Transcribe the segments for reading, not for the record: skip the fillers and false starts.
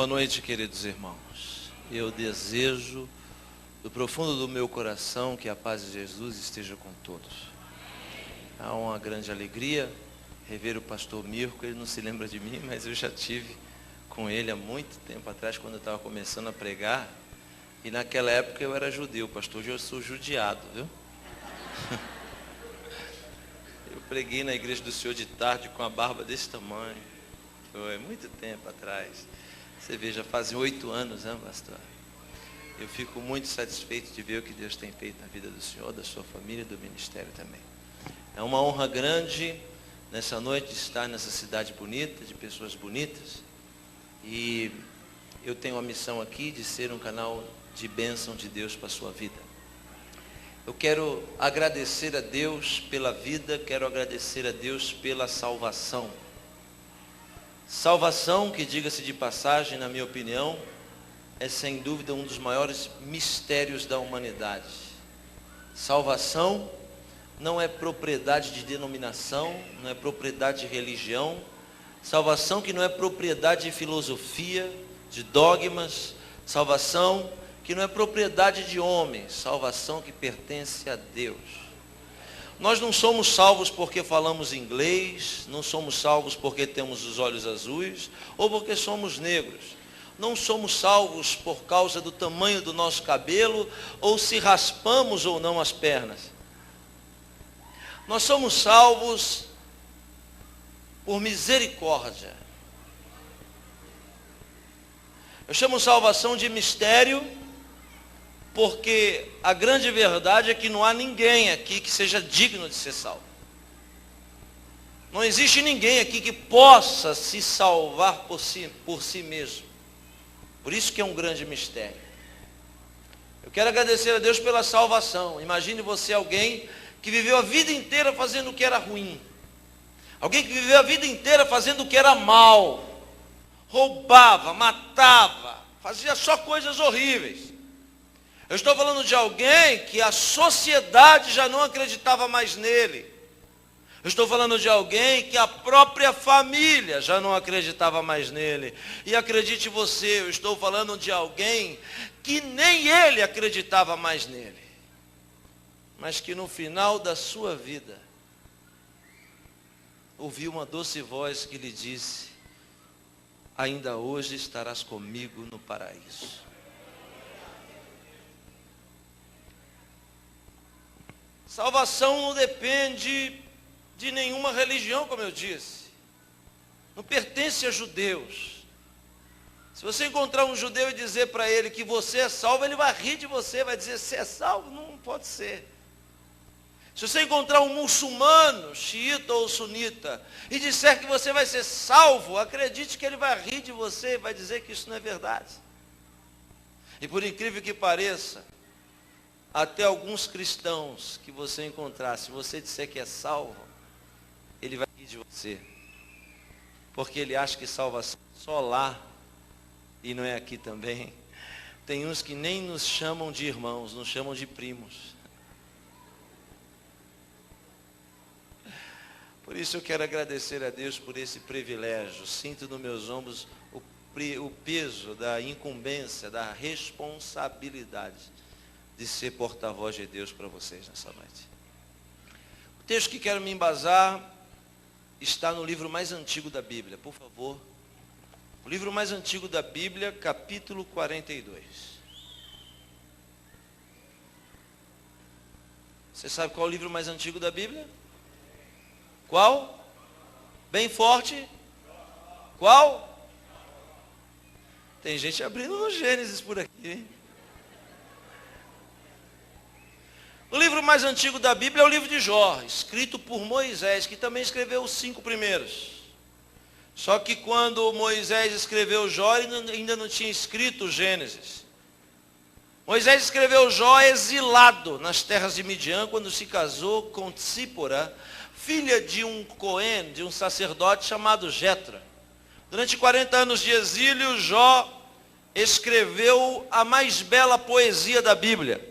Boa noite, queridos irmãos. Eu desejo, do profundo do meu coração, que a paz de Jesus esteja com todos. Há uma grande alegria rever o pastor Mirko. Ele não se lembra de mim, mas eu já tive com ele há muito tempo atrás, quando eu estava começando a pregar. E naquela época eu era judeu, pastor. Hoje eu sou judiado, viu? Eu preguei na igreja do Senhor de tarde com a barba desse tamanho. Foi muito tempo atrás. Você vê, já fazem 8 anos, né, pastor? Eu fico muito satisfeito de ver o que Deus tem feito na vida do Senhor, da sua família e do ministério também. É uma honra grande, nessa noite, estar nessa cidade bonita, de pessoas bonitas. E eu tenho a missão aqui de ser um canal de bênção de Deus para a sua vida. Eu quero agradecer a Deus pela vida, quero agradecer a Deus pela salvação. Salvação, que diga-se de passagem, na minha opinião, é sem dúvida um dos maiores mistérios da humanidade. Salvação não é propriedade de denominação, não é propriedade de religião. Salvação que não é propriedade de filosofia, de dogmas. Salvação que não é propriedade de homens. Salvação que pertence a Deus. Nós não somos salvos porque falamos inglês, não somos salvos porque temos os olhos azuis, ou porque somos negros. Não somos salvos por causa do tamanho do nosso cabelo, ou se raspamos ou não as pernas. Nós somos salvos por misericórdia. Eu chamo salvação de mistério, porque a grande verdade é que não há ninguém aqui que seja digno de ser salvo. Não existe ninguém aqui que possa se salvar por si mesmo. Por isso que é um grande mistério. Eu quero agradecer a Deus pela salvação. Imagine você alguém que viveu a vida inteira fazendo o que era ruim. Alguém que viveu a vida inteira fazendo o que era mal. Roubava, matava, fazia só coisas horríveis. Eu estou falando de alguém que a sociedade já não acreditava mais nele. Eu estou falando de alguém que a própria família já não acreditava mais nele. E acredite você, eu estou falando de alguém que nem ele acreditava mais nele. Mas que no final da sua vida, ouviu uma doce voz que lhe disse: ainda hoje estarás comigo no paraíso. Salvação não depende de nenhuma religião, como eu disse. Não pertence a judeus. Se você encontrar um judeu e dizer para ele que você é salvo, ele vai rir de você, vai dizer: você é salvo? Não pode ser. Se você encontrar um muçulmano, xiita ou sunita, e disser que você vai ser salvo, acredite que ele vai rir de você e vai dizer que isso não é verdade. E por incrível que pareça, até alguns cristãos que você encontrar, se você disser que é salvo, ele vai rir de você. Porque ele acha que salvação é só lá e não é aqui também. Tem uns que nem nos chamam de irmãos, nos chamam de primos. Por isso eu quero agradecer a Deus por esse privilégio. Sinto nos meus ombros o peso da incumbência, da responsabilidade de ser porta-voz de Deus para vocês nessa noite. O texto que quero me embasar está no livro mais antigo da Bíblia, por favor. O livro mais antigo da Bíblia, capítulo 42. Você sabe qual é o livro mais antigo da Bíblia? Qual? Bem forte. Qual? Tem gente abrindo no Gênesis por aqui, hein? O livro mais antigo da Bíblia é o livro de Jó, escrito por Moisés, que também escreveu os 5 primeiros. Só que quando Moisés escreveu Jó, ele ainda não tinha escrito o Gênesis. Moisés escreveu Jó exilado nas terras de Midian, quando se casou com Tsípora, filha de um Cohen, de um sacerdote chamado Jetra. Durante 40 anos de exílio, Jó escreveu a mais bela poesia da Bíblia.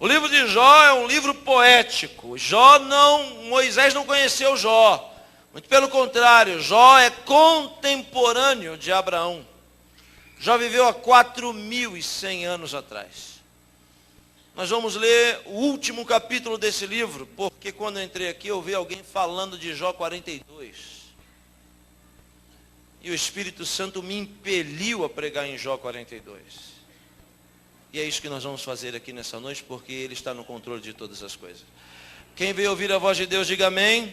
O livro de Jó é um livro poético. Moisés não conheceu Jó. Muito pelo contrário, Jó é contemporâneo de Abraão. Jó viveu há 4.100 anos atrás. Nós vamos ler o último capítulo desse livro, porque quando eu entrei aqui eu vi alguém falando de Jó 42. E o Espírito Santo me impeliu a pregar em Jó 42. E é isso que nós vamos fazer aqui nessa noite, porque Ele está no controle de todas as coisas. Quem veio ouvir a voz de Deus, diga amém. Amém.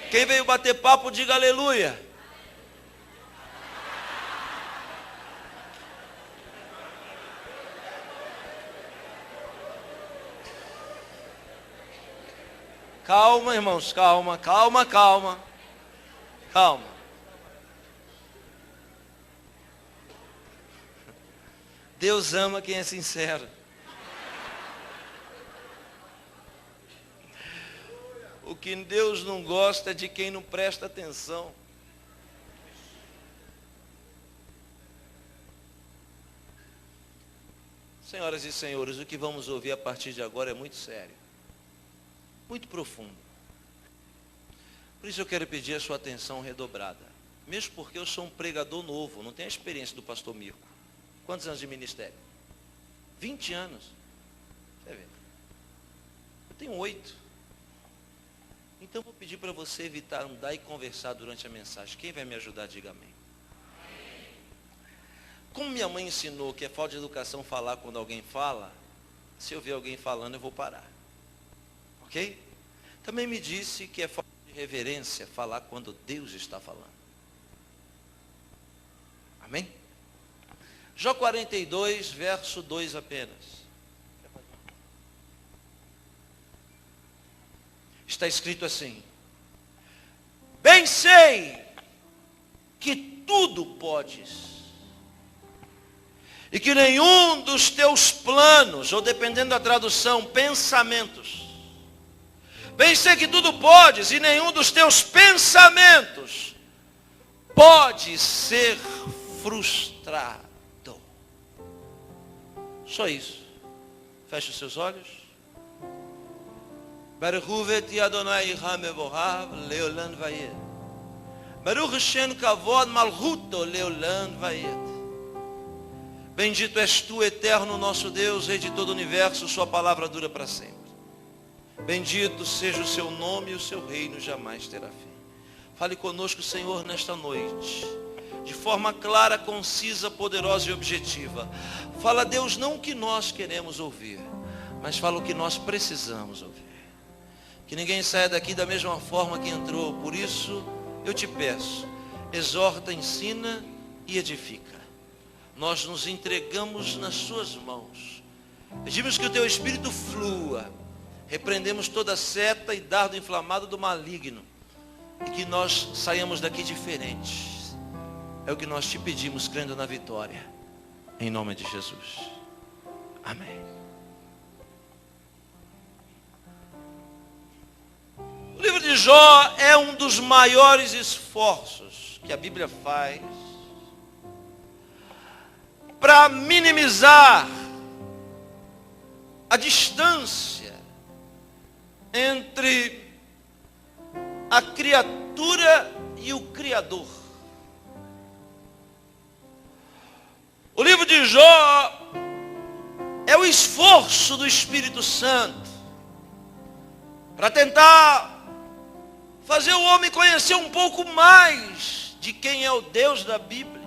Quem veio bater papo, diga aleluia. Calma, irmãos, calma. Deus ama quem é sincero. O que Deus não gosta é de quem não presta atenção. Senhoras e senhores, o que vamos ouvir a partir de agora é muito sério, muito profundo. Por isso eu quero pedir a sua atenção redobrada. Mesmo porque eu sou um pregador novo, não tenho a experiência do pastor Mirko. Quantos anos de ministério? 20 anos. Você vê. Eu tenho 8. Então vou pedir para você evitar andar e conversar durante a mensagem. Quem vai me ajudar, diga amém. Como minha mãe ensinou que é falta de educação falar quando alguém fala, se eu ver alguém falando eu vou parar. Ok? Também me disse que é falta de reverência falar quando Deus está falando. Amém? Jó 42, verso 2 apenas. Está escrito assim: bem sei que tudo podes, e que nenhum dos teus planos, ou dependendo da tradução, pensamentos, bem sei que tudo podes, e nenhum dos teus pensamentos pode ser frustrado. Só isso. Feche os seus olhos. Baruch hu Adonai hamevorav leolam vayed. Baruch Shem kavod malchuto leolam vayed. Bendito és tu, eterno nosso Deus, Rei de todo o universo, sua palavra dura para sempre. Bendito seja o seu nome e o seu reino jamais terá fim. Fale conosco, Senhor, nesta noite, de forma clara, concisa, poderosa e objetiva. Fala, Deus, não o que nós queremos ouvir, mas fala o que nós precisamos ouvir. Que ninguém saia daqui da mesma forma que entrou. Por isso, eu te peço, exorta, ensina e edifica. Nós nos entregamos nas suas mãos. Pedimos que o teu Espírito flua. Repreendemos toda seta e dardo inflamado do maligno. E que nós saiamos daqui diferentes. É o que nós te pedimos, crendo na vitória. Em nome de Jesus. Amém. O livro de Jó é um dos maiores esforços que a Bíblia faz para minimizar a distância entre a criatura e o Criador. O livro de Jó é o esforço do Espírito Santo para tentar fazer o homem conhecer um pouco mais de quem é o Deus da Bíblia.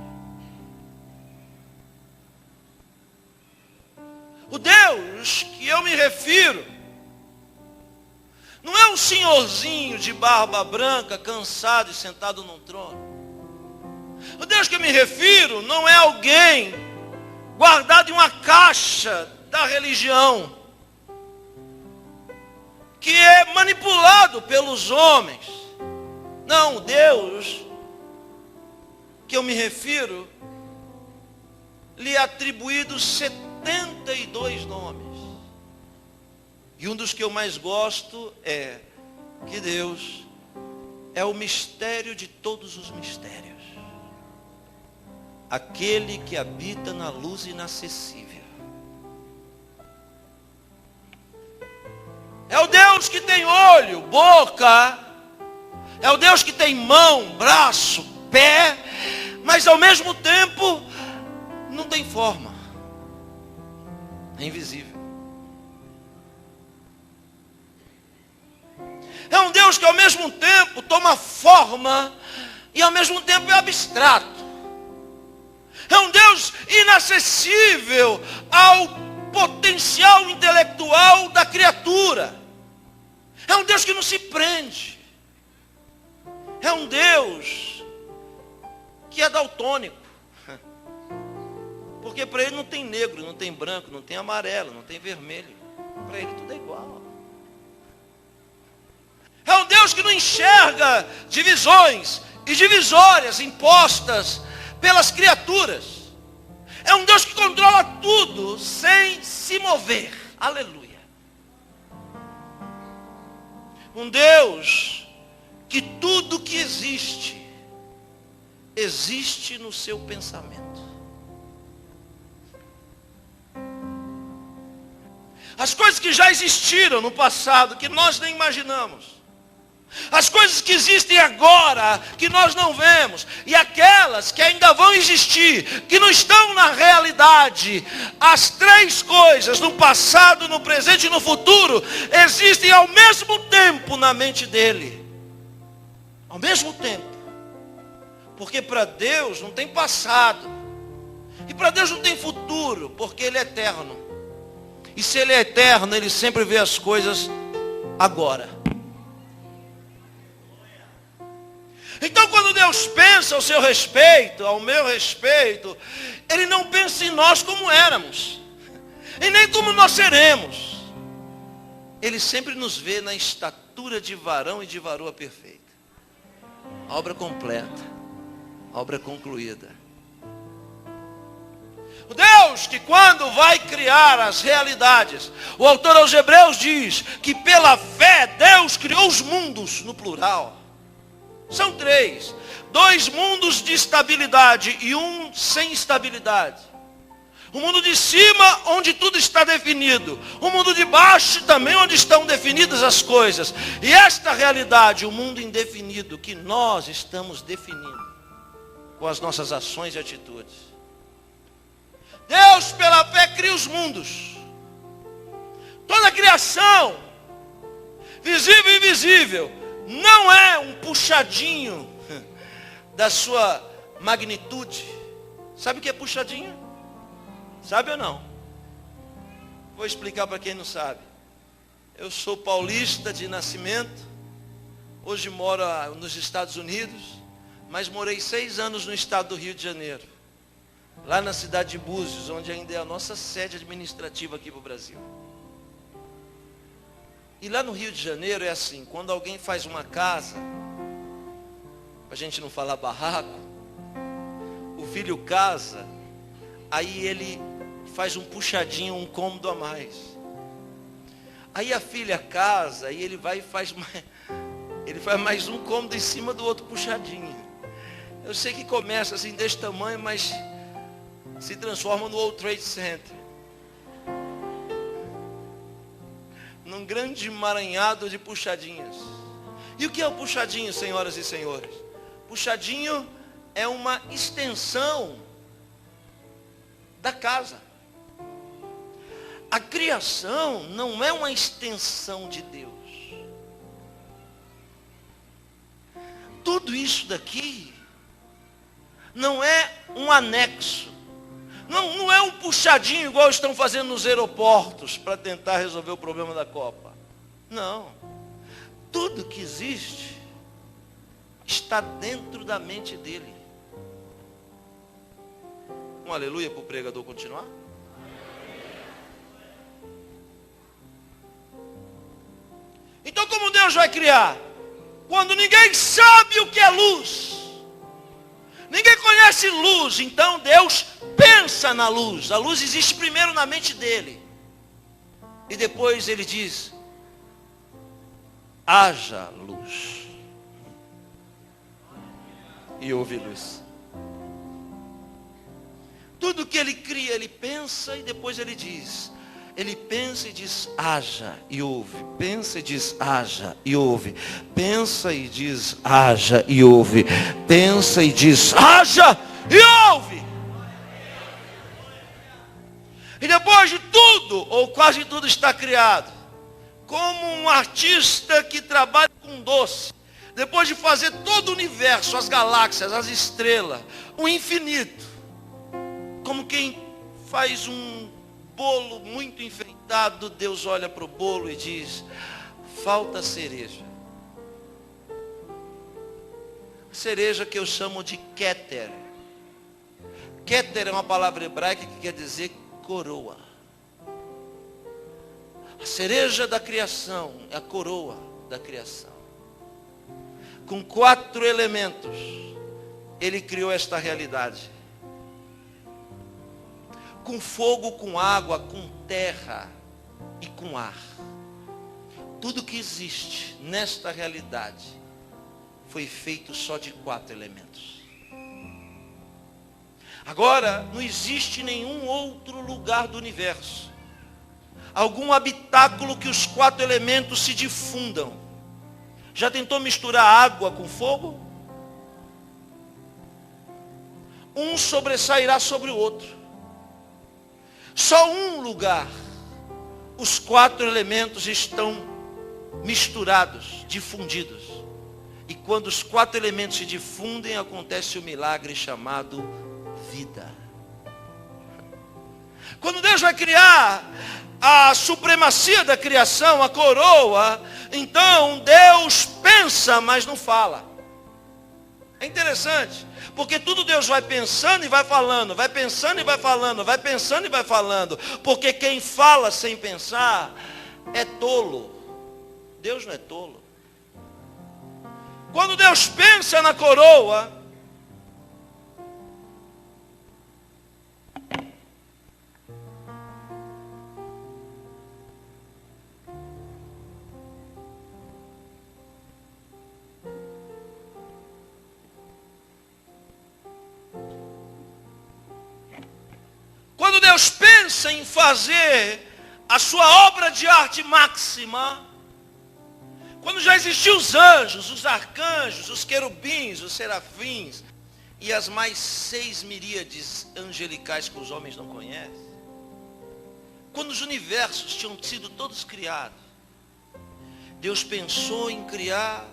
O Deus que eu me refiro não é um senhorzinho de barba branca, cansado e sentado num trono. O Deus que eu me refiro não é alguém guardado em uma caixa da religião, que é manipulado pelos homens. Não, o Deus que eu me refiro, lhe é atribuído 72 nomes. E um dos que eu mais gosto é que Deus é o mistério de todos os mistérios. Aquele que habita na luz inacessível. É o Deus que tem olho, boca. É o Deus que tem mão, braço, pé. Mas ao mesmo tempo tem forma. É invisível. É um Deus que ao mesmo tempo toma forma e ao mesmo tempo é abstrato. É um Deus inacessível ao potencial intelectual da criatura. É um Deus que não se prende. É um Deus que é daltônico. Porque para ele não tem negro, não tem branco, não tem amarelo, não tem vermelho. Para ele tudo é igual. É um Deus que não enxerga divisões e divisórias impostas pelas criaturas. É um Deus que controla tudo sem se mover. Aleluia. Um Deus que tudo que existe, existe no seu pensamento. As coisas que já existiram no passado, que nós nem imaginamos. As coisas que existem agora, que nós não vemos. E aquelas que ainda vão existir, que não estão na realidade. As três coisas, no passado, no presente e no futuro, existem ao mesmo tempo na mente dele. Ao mesmo tempo. Porque para Deus não tem passado. E para Deus não tem futuro, porque Ele é eterno. E se Ele é eterno, Ele sempre vê as coisas agora. Então quando Deus pensa ao seu respeito, ao meu respeito, Ele não pensa em nós como éramos. E nem como nós seremos. Ele sempre nos vê na estatura de varão e de varoa perfeita. A obra completa. A obra concluída. O Deus que quando vai criar as realidades, o autor aos Hebreus diz que pela fé Deus criou os mundos no plural. São três. 2 mundos de estabilidade e um sem estabilidade. O mundo de cima, onde tudo está definido. O mundo de baixo também, onde estão definidas as coisas. E esta realidade, o mundo indefinido, que nós estamos definindo com as nossas ações e atitudes. Deus, pela fé, cria os mundos. Toda a criação, visível e invisível, não é um puxadinho da sua magnitude. Sabe o que é puxadinho? Sabe ou não? Vou explicar para quem não sabe. Eu sou paulista de nascimento. Hoje moro nos Estados Unidos. Mas morei 6 anos no estado do Rio de Janeiro. Lá na cidade de Búzios, onde ainda é a nossa sede administrativa aqui para o Brasil. E lá no Rio de Janeiro é assim, quando alguém faz uma casa, para a gente não falar barraco, o filho casa, aí ele faz um puxadinho, um cômodo a mais. Aí a filha casa, e ele vai e faz mais um cômodo em cima do outro puxadinho. Eu sei que começa assim desse tamanho, mas se transforma no World Trade Center. Num grande emaranhado de puxadinhas. E o que é o puxadinho, senhoras e senhores? Puxadinho é uma extensão da casa. A criação não é uma extensão de Deus. Tudo isso daqui não é um anexo. Não é um puxadinho igual estão fazendo nos aeroportos para tentar resolver o problema da Copa. Não. Tudo que existe está dentro da mente dele. Um aleluia para o pregador continuar? Então como Deus vai criar? Quando ninguém sabe o que é luz. Ninguém conhece luz, então Deus pensa na luz. A luz existe primeiro na mente dele. E depois ele diz, haja luz. E houve luz. Tudo que ele cria, ele pensa e depois ele diz. Ele pensa e diz, haja e ouve. Pensa e diz, haja e ouve. Pensa e diz, haja e ouve. Pensa e diz, haja e ouve. E depois de tudo, ou quase tudo está criado, como um artista que trabalha com doce, depois de fazer todo o universo, as galáxias, as estrelas, o infinito, como quem faz um bolo muito enfeitado, Deus olha para o bolo e diz: falta cereja. Cereja que eu chamo de Keter. Keter é uma palavra hebraica que quer dizer coroa. A cereja da criação é a coroa da criação. Com 4 elementos, ele criou esta realidade. Com fogo, com água, com terra e com ar. Tudo que existe nesta realidade foi feito só de 4 elementos. Agora, não existe nenhum outro lugar do universo, algum habitáculo que os 4 elementos se difundam. Já tentou misturar água com fogo? Um sobressairá sobre o outro. Só um lugar, os 4 elementos estão misturados, difundidos. E quando os 4 elementos se difundem, acontece o milagre chamado vida. Quando Deus vai criar a supremacia da criação, a coroa, então Deus pensa, mas não fala. É interessante, porque tudo Deus vai pensando e vai falando, vai pensando e vai falando, vai pensando e vai falando, porque quem fala sem pensar é tolo. Deus não é tolo. Quando Deus pensa na coroa, quando Deus pensa em fazer a sua obra de arte máxima, quando já existiam os anjos, os arcanjos, os querubins, os serafins, e as mais 6 miríades angelicais que os homens não conhecem, quando os universos tinham sido todos criados, Deus pensou em criar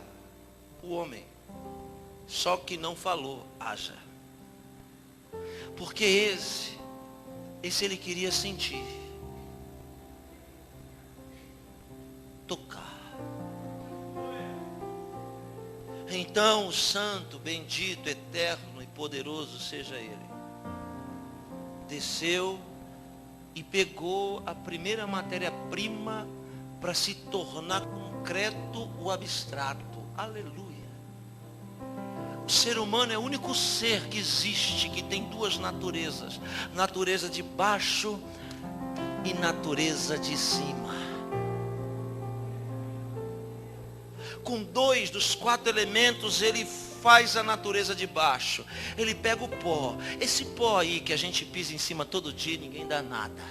o homem, só que não falou, haja. Porque esse ele queria sentir, tocar. Então o santo, bendito, eterno e poderoso seja ele, desceu e pegou a primeira matéria-prima para se tornar concreto o abstrato. Aleluia. O ser humano é o único ser que existe que tem 2 naturezas: natureza de baixo e natureza de cima. Com 2 dos 4 elementos ele faz a natureza de baixo. Ele pega o pó. Esse pó aí que a gente pisa em cima todo dia, ninguém dá nada.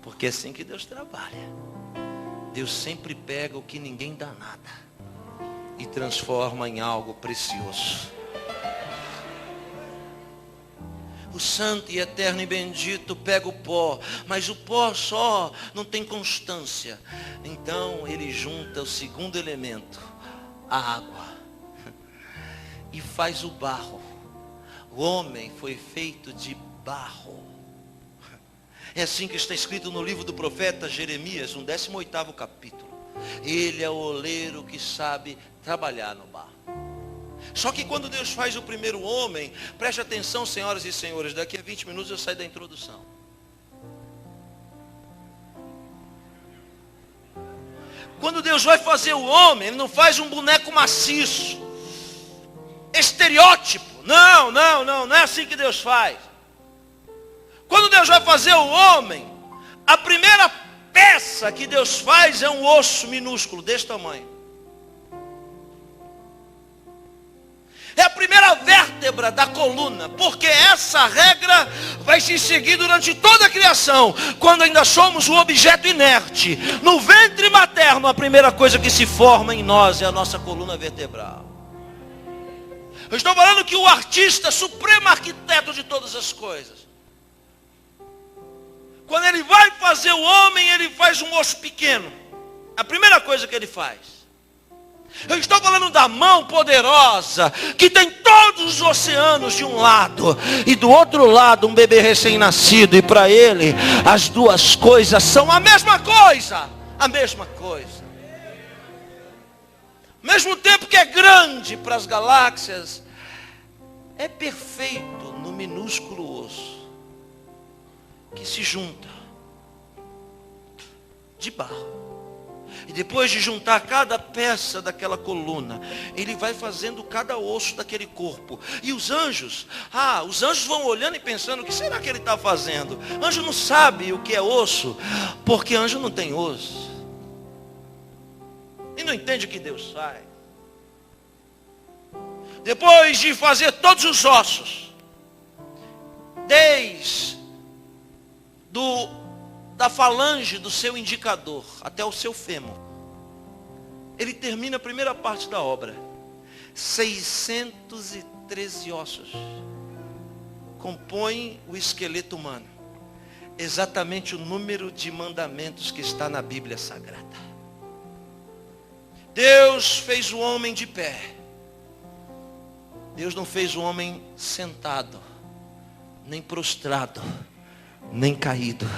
Porque é assim que Deus trabalha. Deus sempre pega o que ninguém dá nada e transforma em algo precioso. O santo e eterno e bendito pega o pó, mas o pó só não tem constância. Então ele junta o segundo elemento, a água, e faz o barro. O homem foi feito de barro. É assim que está escrito no livro do profeta Jeremias, no 18º capítulo. Ele é o oleiro que sabe trabalhar no barro. Só que quando Deus faz o primeiro homem, preste atenção, senhoras e senhores, daqui a 20 minutos eu saio da introdução. Quando Deus vai fazer o homem, Ele não faz um boneco maciço, estereótipo. Não é assim que Deus faz. Quando Deus vai fazer o homem, a primeira peça que Deus faz é um osso minúsculo, desse tamanho. É a primeira vértebra da coluna, porque essa regra vai se seguir durante toda a criação, quando ainda somos um objeto inerte. No ventre materno, a primeira coisa que se forma em nós é a nossa coluna vertebral. Eu estou falando que o artista, supremo arquiteto de todas as coisas, Quando ele vai fazer o homem, ele faz um osso pequeno. A primeira coisa que ele faz. Eu estou falando da mão poderosa, que tem todos os oceanos de um lado, e do outro lado um bebê recém-nascido, e para ele as duas coisas são a mesma coisa. A mesma coisa. Ao mesmo tempo que é grande para as galáxias, é perfeito no minúsculo osso, que se junta de barro. E depois de juntar cada peça daquela coluna, ele vai fazendo cada osso daquele corpo. E os anjos vão olhando e pensando, o que será que ele está fazendo? Anjo não sabe o que é osso, porque anjo não tem osso. E não entende o que Deus faz. Depois de fazer todos os ossos, desde da falange do seu indicador até o seu fêmur, ele termina a primeira parte da obra. 613 ossos compõem o esqueleto humano, exatamente o número de mandamentos que está na Bíblia Sagrada. Deus fez o homem de pé. Deus não fez o homem sentado, nem prostrado, nem caído.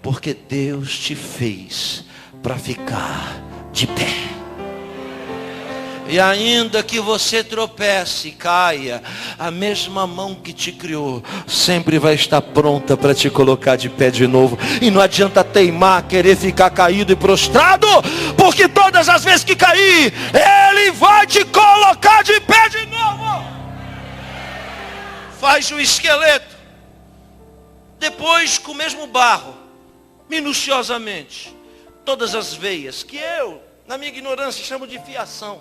Porque Deus te fez para ficar de pé. E ainda que você tropece e caia, a mesma mão que te criou sempre vai estar pronta para te colocar de pé de novo. E não adianta teimar, querer ficar caído e prostrado, porque todas as vezes que cair, Ele vai te colocar de pé de novo. Faz o esqueleto. Depois, com o mesmo barro, minuciosamente, todas as veias, que eu, na minha ignorância, chamo de fiação.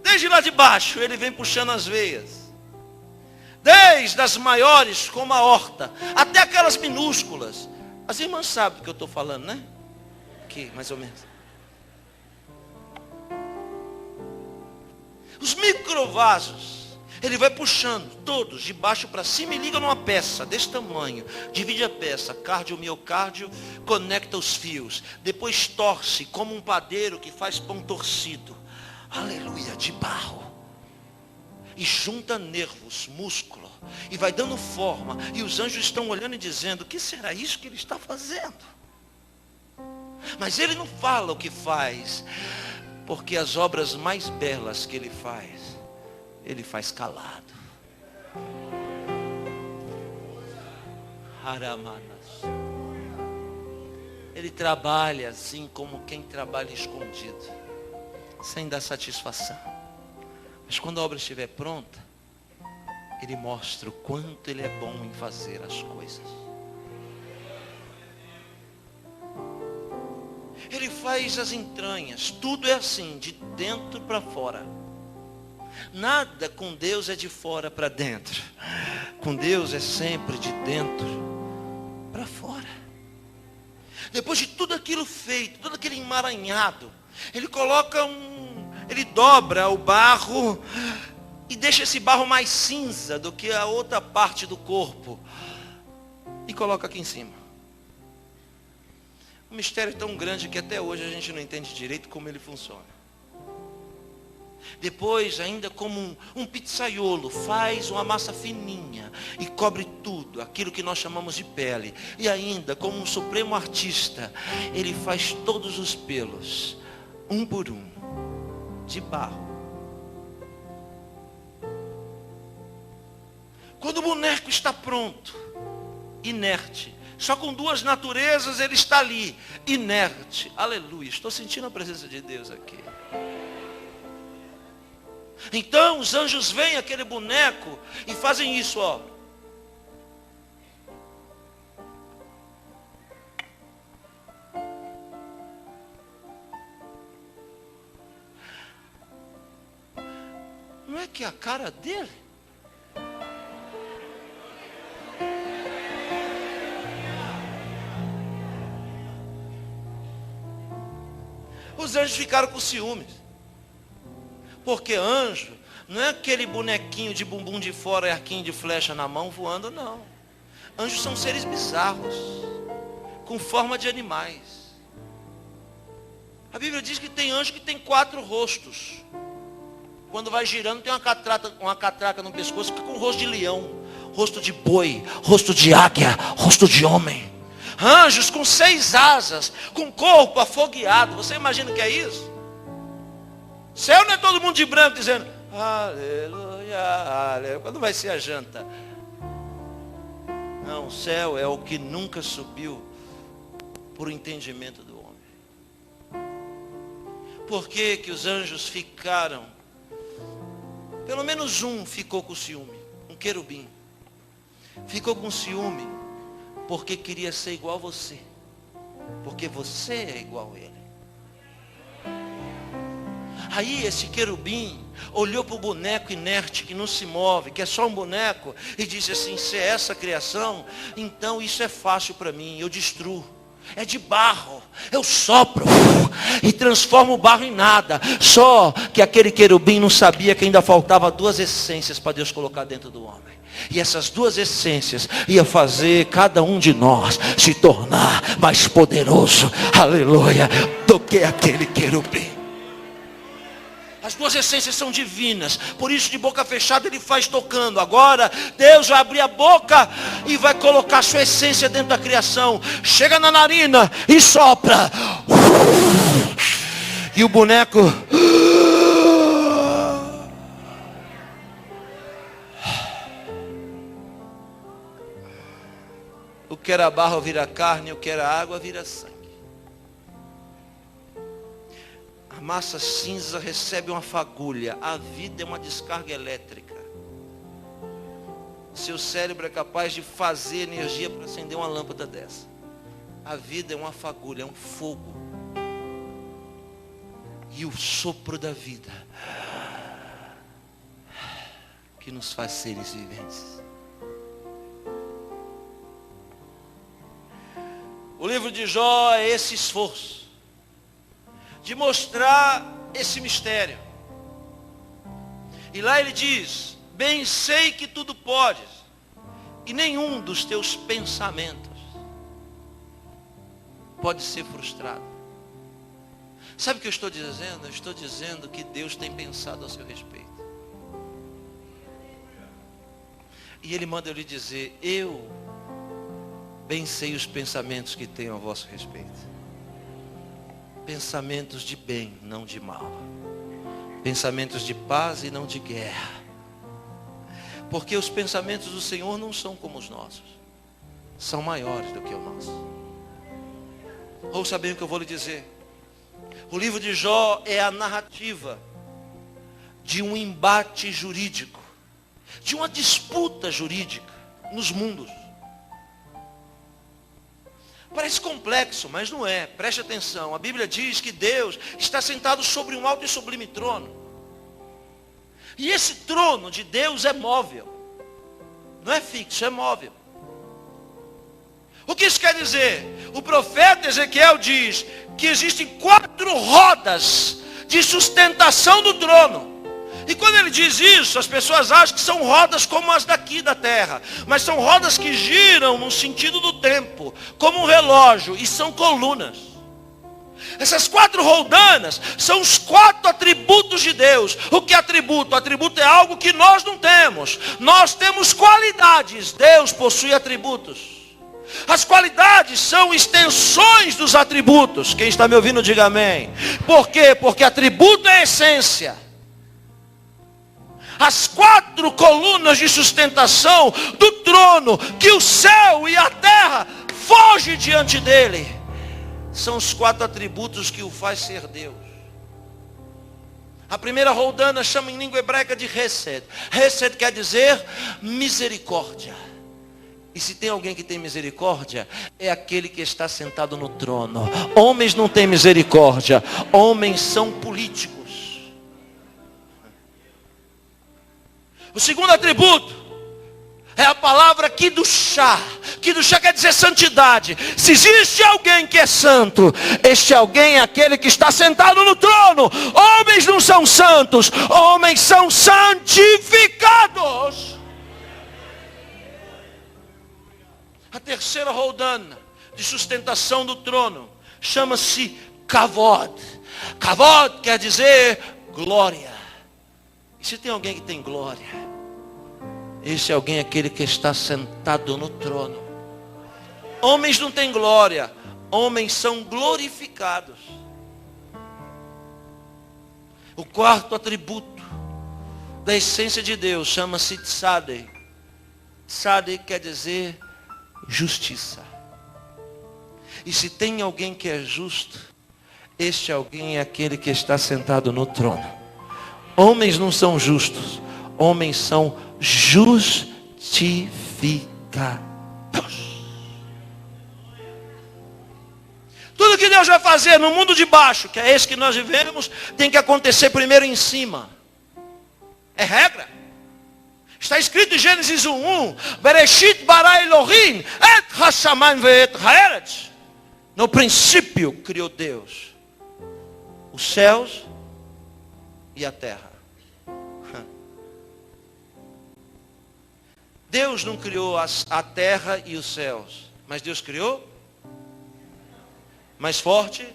Desde lá de baixo, ele vem puxando as veias. Desde as maiores, como a aorta, até aquelas minúsculas. As irmãs sabem do que eu estou falando, né? Aqui, mais ou menos. Os microvasos, ele vai puxando todos de baixo para cima e liga numa peça desse tamanho. Divide a peça, cardio, miocárdio, conecta os fios. Depois torce como um padeiro que faz pão torcido. Aleluia, de barro. E junta nervos, músculo. E vai dando forma. E os anjos estão olhando e dizendo, o que será isso que ele está fazendo? Mas ele não fala o que faz. Porque as obras mais belas que ele faz calado. Aramanas. Ele trabalha assim como quem trabalha escondido, sem dar satisfação. Mas quando a obra estiver pronta, ele mostra o quanto ele é bom em fazer as coisas. Ele faz as entranhas, tudo é assim, de dentro para fora. Nada com Deus é de fora para dentro. Com Deus é sempre de dentro para fora. Depois de tudo aquilo feito, todo aquele emaranhado, ele ele dobra o barro e deixa esse barro mais cinza do que a outra parte do corpo e coloca aqui em cima. Um mistério tão grande que até hoje a gente não entende direito como ele funciona. Depois, ainda como um pizzaiolo, faz uma massa fininha e cobre tudo, aquilo que nós chamamos de pele. E ainda, como um supremo artista, ele faz todos os pelos, um por um, de barro. Quando o boneco está pronto, inerte, só com duas naturezas ele está ali, inerte. Aleluia, estou sentindo a presença de Deus aqui. Então os anjos veem aquele boneco e fazem isso, ó. Não é que é a cara dele? Os anjos ficaram com ciúmes. Porque anjo não é aquele bonequinho de bumbum de fora e arquinho de flecha na mão voando, não. Anjos são seres bizarros, com forma de animais. A Bíblia diz que tem anjo que tem 4 rostos. Quando vai girando tem uma catraca no pescoço, fica com o rosto de leão, rosto de boi, rosto de águia, rosto de homem. Anjos com 6 asas, com corpo afogueado. Você imagina o que é isso? Céu não é todo mundo de branco dizendo aleluia, aleluia. Quando vai ser a janta? Não, o céu é o que nunca subiu por entendimento do homem. Por que que os anjos ficaram? Pelo menos um ficou com ciúme, um querubim. Ficou com ciúme porque queria ser igual a você. Porque você é igual a ele. Aí esse querubim olhou para o boneco inerte que não se move, que é só um boneco, e disse assim: se é essa criação, então isso é fácil para mim, eu destruo. É de barro, eu sopro e transformo o barro em nada. Só que aquele querubim não sabia que ainda faltava 2 essências para Deus colocar dentro do homem. E essas 2 essências ia fazer cada um de nós se tornar mais poderoso, aleluia, do que aquele querubim. As 2 essências são divinas. Por isso de boca fechada ele faz tocando. Agora Deus vai abrir a boca e vai colocar a sua essência dentro da criação. Chega na narina e sopra. E o boneco... O que era barro vira carne, o que era água vira sangue. A massa cinza recebe uma fagulha. A vida é uma descarga elétrica. Seu cérebro é capaz de fazer energia para acender uma lâmpada dessa. A vida é uma fagulha, é um fogo. E o sopro da vida que nos faz seres viventes. O livro de Jó é esse esforço de mostrar esse mistério. E lá ele diz: bem sei que tudo podes, e nenhum dos teus pensamentos pode ser frustrado. Sabe o que eu estou dizendo? Eu estou dizendo que Deus tem pensado a seu respeito. E Ele manda eu lhe dizer: eu bem sei os pensamentos que tenho a vosso respeito. Pensamentos de bem, não de mal. Pensamentos de paz e não de guerra. Porque os pensamentos do Senhor não são como os nossos. São maiores do que o nosso. Ouça bem o que eu vou lhe dizer. O livro de Jó é a narrativa de um embate jurídico, de uma disputa jurídica nos mundos. Parece complexo, mas não é. Preste atenção. A Bíblia diz que Deus está sentado sobre um alto e sublime trono. E esse trono de Deus é móvel. Não é fixo, é móvel. O que isso quer dizer? O profeta Ezequiel diz que existem 4 rodas de sustentação do trono. E quando ele diz isso, as pessoas acham que são rodas como as daqui da terra. Mas são rodas que giram no sentido do tempo, como um relógio, e são colunas. Essas 4 roldanas são os 4 atributos de Deus. O que é atributo? Atributo é algo que nós não temos. Nós temos qualidades, Deus possui atributos. As qualidades são extensões dos atributos. Quem está me ouvindo, diga amém. Por quê? Porque atributo é essência. As 4 colunas de sustentação do trono, que o céu e a terra fogem diante dele, são os 4 atributos que o faz ser Deus. A primeira roldana chama em língua hebraica de Hesed. Hesed quer dizer misericórdia. E se tem alguém que tem misericórdia, é aquele que está sentado no trono. Homens não têm misericórdia, homens são políticos. O segundo atributo é a palavra Kiddushá. Kiddushá quer dizer santidade. Se existe alguém que é santo, este alguém é aquele que está sentado no trono. Homens não são santos, homens são santificados. A terceira roldana de sustentação do trono chama-se Kavod. Kavod quer dizer glória. E se tem alguém que tem glória, esse alguém é aquele que está sentado no trono. Homens não têm glória, homens são glorificados. O quarto atributo da essência de Deus chama-se Tzaddik. Tzaddik quer dizer justiça. E se tem alguém que é justo, este alguém é aquele que está sentado no trono. Homens não são justos, homens são justificados. Tudo que Deus vai fazer no mundo de baixo, que é esse que nós vivemos, tem que acontecer primeiro em cima. É regra. Está escrito em Gênesis 1:1, Bereshit bara Elohim et hashamayim ve'et haaretz. No princípio criou Deus os céus e a terra. Deus não criou a terra e os céus, mas Deus criou? Mais forte?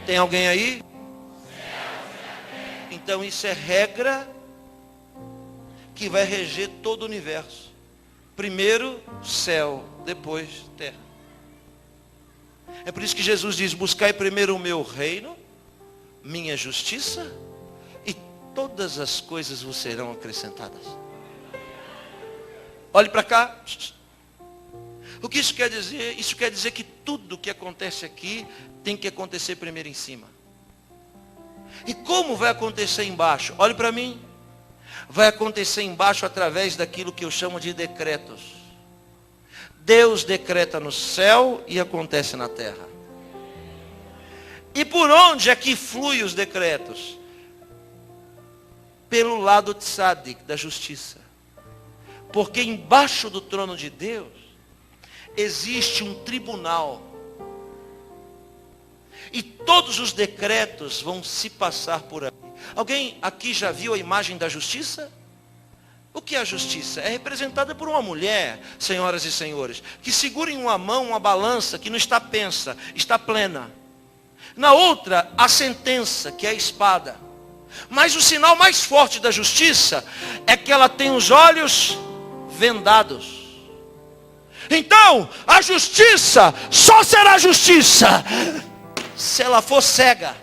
Tem alguém aí? Então isso é regra que vai reger todo o universo. Primeiro céu, depois terra. É por isso que Jesus diz: buscai primeiro o meu reino, minha justiça, e todas as coisas vos serão acrescentadas. Olhe para cá. O que isso quer dizer? Isso quer dizer que tudo que acontece aqui tem que acontecer primeiro em cima. E como vai acontecer embaixo? Olhe para mim. Vai acontecer embaixo através daquilo que eu chamo de decretos. Deus decreta no céu e acontece na terra. E por onde é que fluem os decretos? Pelo lado tzadik, da justiça. Porque embaixo do trono de Deus existe um tribunal. E todos os decretos vão se passar por aí. Alguém aqui já viu a imagem da justiça? O que é a justiça? É representada por uma mulher, senhoras e senhores, que segura em uma mão uma balança que não está pensa, está plena. Na outra, a sentença, que é a espada. Mas o sinal mais forte da justiça é que ela tem os olhos vendados. Então, a justiça só será justiça se ela for cega.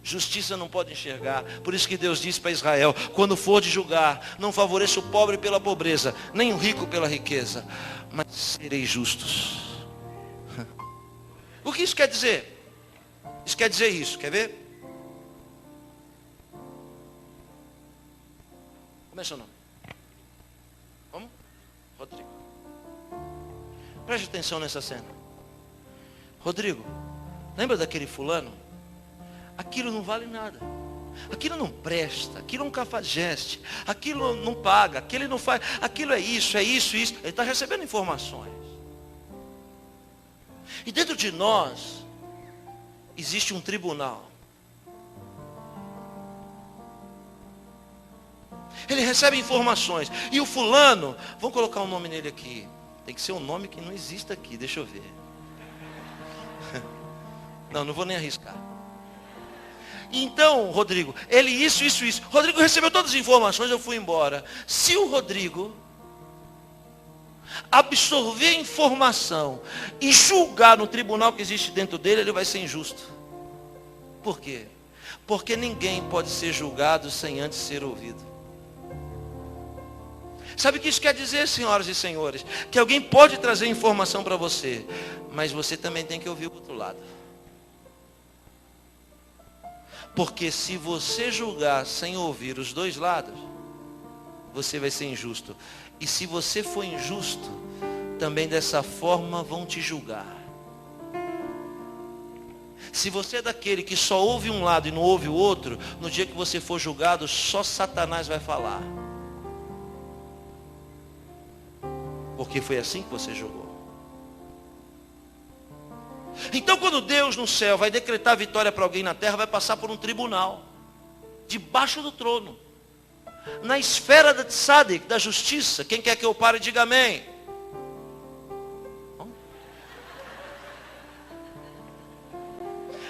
Justiça não pode enxergar. Por isso que Deus disse para Israel: quando for de julgar, não favoreça o pobre pela pobreza, nem o rico pela riqueza, mas sereis justos. O que isso quer dizer? Isso quer dizer isso, quer ver? Como é seu nome? Como? Rodrigo. Preste atenção nessa cena. Rodrigo, lembra daquele fulano? Aquilo não vale nada. Aquilo não presta. Aquilo é um cafajeste. Aquilo não paga. Aquilo não faz. Aquilo é isso, isso. Ele está recebendo informações. E dentro de nós existe um tribunal. Ele recebe informações. E o fulano, vamos colocar um nome nele aqui. Tem que ser um nome que não existe aqui. Deixa eu ver. Não vou nem arriscar. Então, Rodrigo, ele isso. Rodrigo recebeu todas as informações, eu fui embora. Se o Rodrigo absorver a informação e julgar no tribunal que existe dentro dele, ele vai ser injusto. Por quê? Porque ninguém pode ser julgado sem antes ser ouvido. Sabe o que isso quer dizer, senhoras e senhores? Que alguém pode trazer informação para você, mas você também tem que ouvir o outro lado. Porque se você julgar sem ouvir os dois lados, você vai ser injusto. E se você for injusto, também dessa forma vão te julgar. Se você é daquele que só ouve um lado e não ouve o outro, no dia que você for julgado, só Satanás vai falar. Porque foi assim que você julgou. Então quando Deus no céu vai decretar vitória para alguém na terra, vai passar por um tribunal, debaixo do trono. na esfera da tzadik, da justiça. Quem quer que eu pare, diga amém.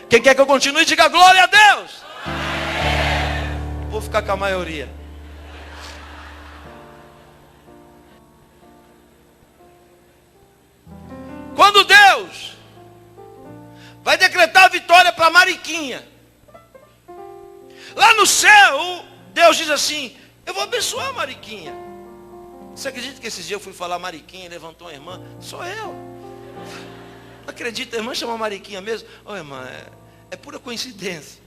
Quem quer que eu continue, diga glória a Deus. Vou ficar com a maioria. Quando Deus vai decretar a vitória para Mariquinha, lá no céu, Deus diz assim: eu vou abençoar a Mariquinha. Você acredita que esses dias eu fui falar Mariquinha e levantou uma irmã? Sou eu. Não acredita, a irmã chama Mariquinha mesmo? Ô irmã, é pura coincidência.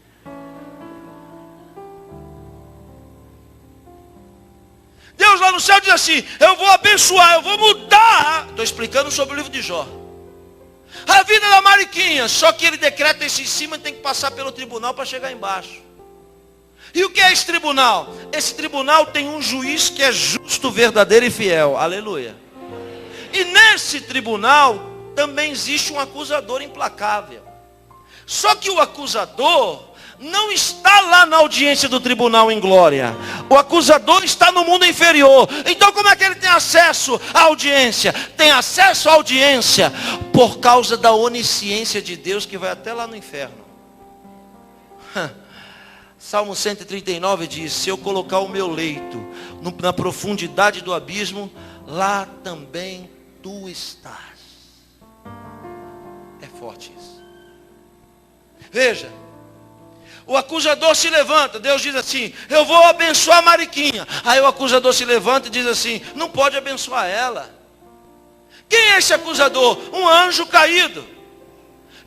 Deus lá no céu diz assim: eu vou abençoar, eu vou mudar. Estou explicando sobre o livro de Jó. A vida da Mariquinha, só que ele decreta isso em cima e tem que passar pelo tribunal para chegar embaixo. E o que é esse tribunal? Esse tribunal tem um juiz que é justo, verdadeiro e fiel. Aleluia. E nesse tribunal também existe um acusador implacável. Só que o acusador não está lá na audiência do tribunal em glória. O acusador está no mundo inferior. Então como é que ele tem acesso à audiência? Tem acesso à audiência por causa da onisciência de Deus, que vai até lá no inferno. Salmo 139 diz: se eu colocar o meu leito na profundidade do abismo, lá também tu estás. É forte isso. Veja, o acusador se levanta, Deus diz assim: eu vou abençoar Mariquinha. Aí o acusador se levanta e diz assim: não pode abençoar ela. Quem é esse acusador? Um anjo caído,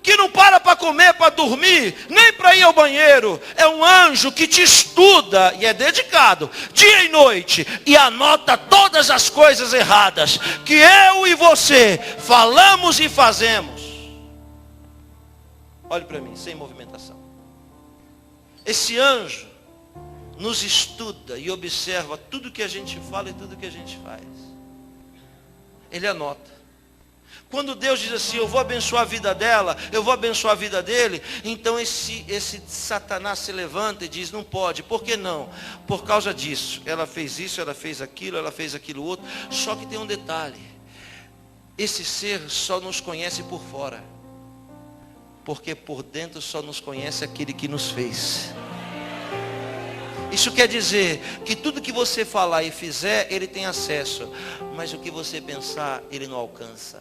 que não para comer, para dormir, nem para ir ao banheiro. É um anjo que te estuda e é dedicado, dia e noite, e anota todas as coisas erradas que eu e você falamos e fazemos. Olhe para mim, sem movimentação. Esse anjo nos estuda e observa tudo que a gente fala e tudo que a gente faz. Ele anota. Quando Deus diz assim: eu vou abençoar a vida dela, eu vou abençoar a vida dele, então esse Satanás se levanta e diz: não pode. Por que não? Por causa disso. Ela fez isso, ela fez aquilo outro. Só que tem um detalhe: esse ser só nos conhece por fora, porque por dentro só nos conhece aquele que nos fez. Isso quer dizer que tudo que você falar e fizer, ele tem acesso, mas o que você pensar, ele não alcança.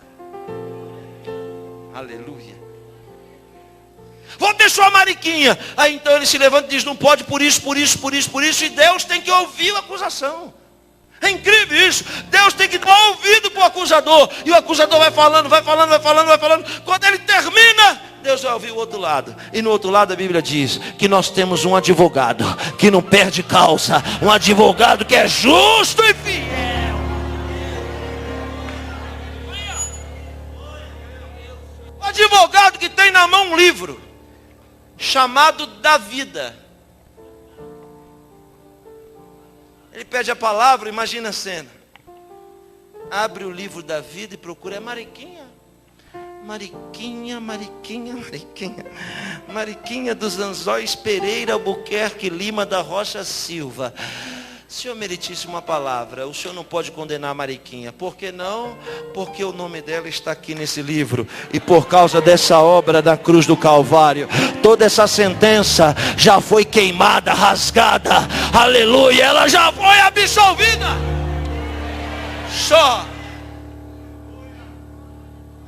Aleluia. Vou abençoar a Mariquinha. Aí então ele se levanta e diz: não pode por isso, e Deus tem que ouvir a acusação. É incrível isso. Deus tem que dar ouvido para o acusador. E o acusador vai falando. Quando ele termina, Deus vai ouvir o outro lado. E no outro lado a Bíblia diz que nós temos um advogado que não perde causa. Um advogado que é justo e fiel. Um advogado que tem na mão um livro chamado da vida. Ele pede a palavra, imagina a cena. Abre o livro da vida e procura: é Mariquinha. Mariquinha dos Anzóis Pereira Albuquerque Lima da Rocha Silva. Senhor meritíssimo, uma palavra. O senhor não pode condenar a Mariquinha. Por que não? Porque o nome dela está aqui nesse livro. E por causa dessa obra da cruz do Calvário, toda essa sentença já foi queimada, rasgada. Aleluia, ela já foi absolvida. Só.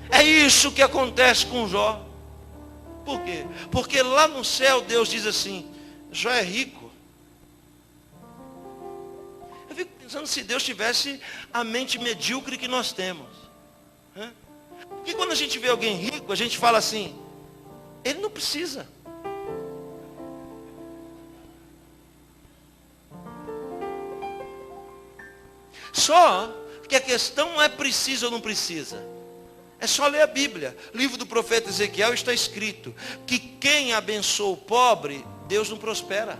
É isso que acontece com Jó. Por quê? Porque lá no céu Deus diz assim: Jó é rico. Eu fico pensando se Deus tivesse a mente medíocre que nós temos. Porque quando a gente vê alguém rico, a gente fala assim: ele não precisa. Só que a questão não é precisa ou não precisa. É só ler a Bíblia. Livro do profeta Ezequiel está escrito que quem abençoa o pobre, Deus não prospera.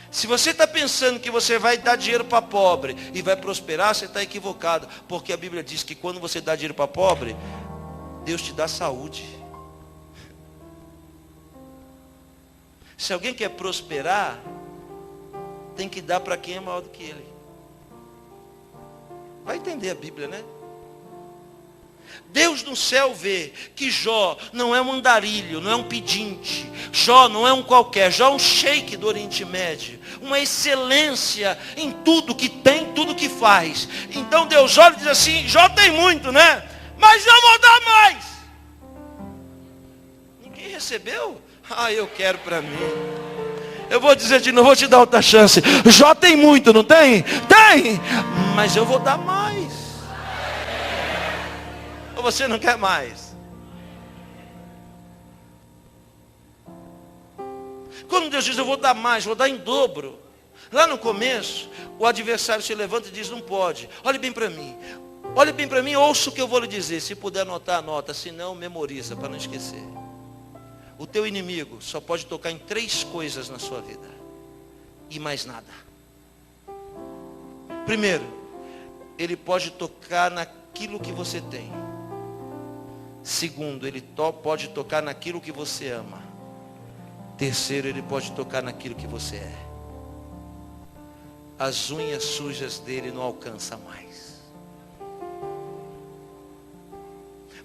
Se você está pensando que você vai dar dinheiro para pobre e vai prosperar, você está equivocado. Porque a Bíblia diz que quando você dá dinheiro para pobre, Deus te dá saúde. Se alguém quer prosperar, tem que dar para quem é maior do que ele. Vai entender a Bíblia, né? Deus no céu vê que Jó não é um andarilho, não é um pedinte. Jó não é um qualquer. Jó é um sheik do Oriente Médio. Uma excelência em tudo que tem, tudo que faz. Então Deus olha e diz assim, Jó tem muito, né? Mas eu vou dar mais. Ninguém recebeu? Ah, eu quero para mim. Eu vou dizer de novo, vou te dar outra chance. Jó tem muito, não tem? Tem! Mas eu vou dar mais. Ou você não quer mais? Quando Deus diz, eu vou dar mais, vou dar em dobro. Lá no começo, o adversário se levanta e diz, não pode. Olhe bem para mim. Olhe bem para mim, ouça o que eu vou lhe dizer. Se puder anotar, anota. Se não, memoriza, para não esquecer. O teu inimigo só pode tocar em 3 coisas na sua vida. E mais nada. Primeiro, ele pode tocar naquilo que você tem. Segundo, ele pode tocar naquilo que você ama. Terceiro, ele pode tocar naquilo que você é. As unhas sujas dele não alcançam mais.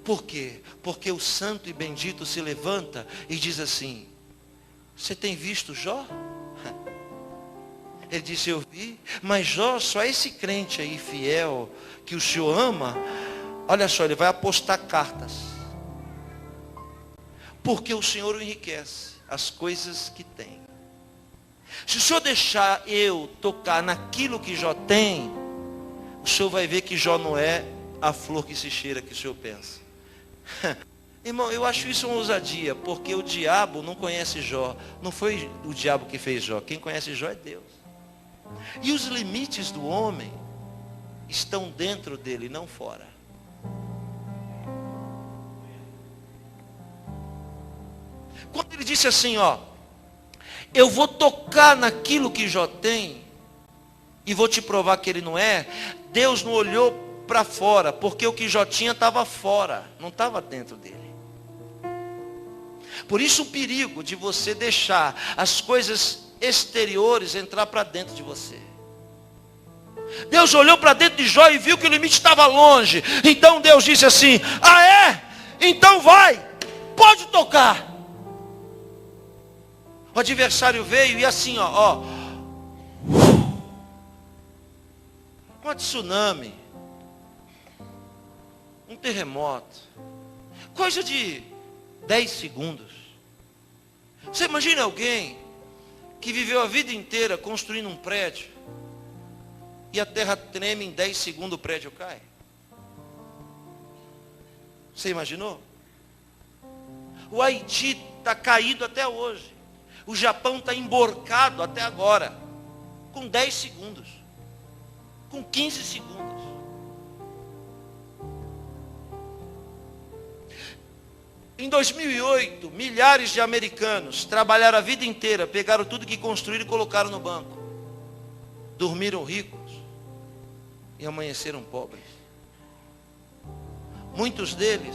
Por quê? Porque o santo e bendito se levanta e diz assim, você tem visto Jó? Ele disse, eu vi, mas Jó, só esse crente aí fiel, que o Senhor ama, olha só, ele vai apostar cartas. Porque o Senhor o enriquece, as coisas que tem. Se o Senhor deixar eu tocar naquilo que Jó tem, o Senhor vai ver que Jó não é a flor que se cheira que o Senhor pensa. Irmão, eu acho isso uma ousadia, porque o diabo não conhece Jó. Não foi o diabo que fez Jó. Quem conhece Jó é Deus. E os limites do homem estão dentro dele, não fora. Quando ele disse assim, ó, eu vou tocar naquilo que Jó tem e vou te provar que ele não é, Deus não olhou para fora, porque o que Jó tinha estava fora, não estava dentro dele. Por isso o perigo de você deixar as coisas exteriores entrar para dentro de você. Deus olhou para dentro de Jó e viu que o limite estava longe. Então Deus disse assim, ah é? Então vai, pode tocar. O adversário veio e assim, ó, um tsunami, um terremoto, coisa de 10 segundos. Você imagina alguém que viveu a vida inteira construindo um prédio e a terra treme em 10 segundos, o prédio cai? Você imaginou? O Haiti está caído até hoje. O Japão está emborcado até agora. Com 10 segundos. Com 15 segundos. Em 2008, milhares de americanos trabalharam a vida inteira, pegaram tudo que construíram e colocaram no banco. Dormiram ricos e amanheceram pobres. Muitos deles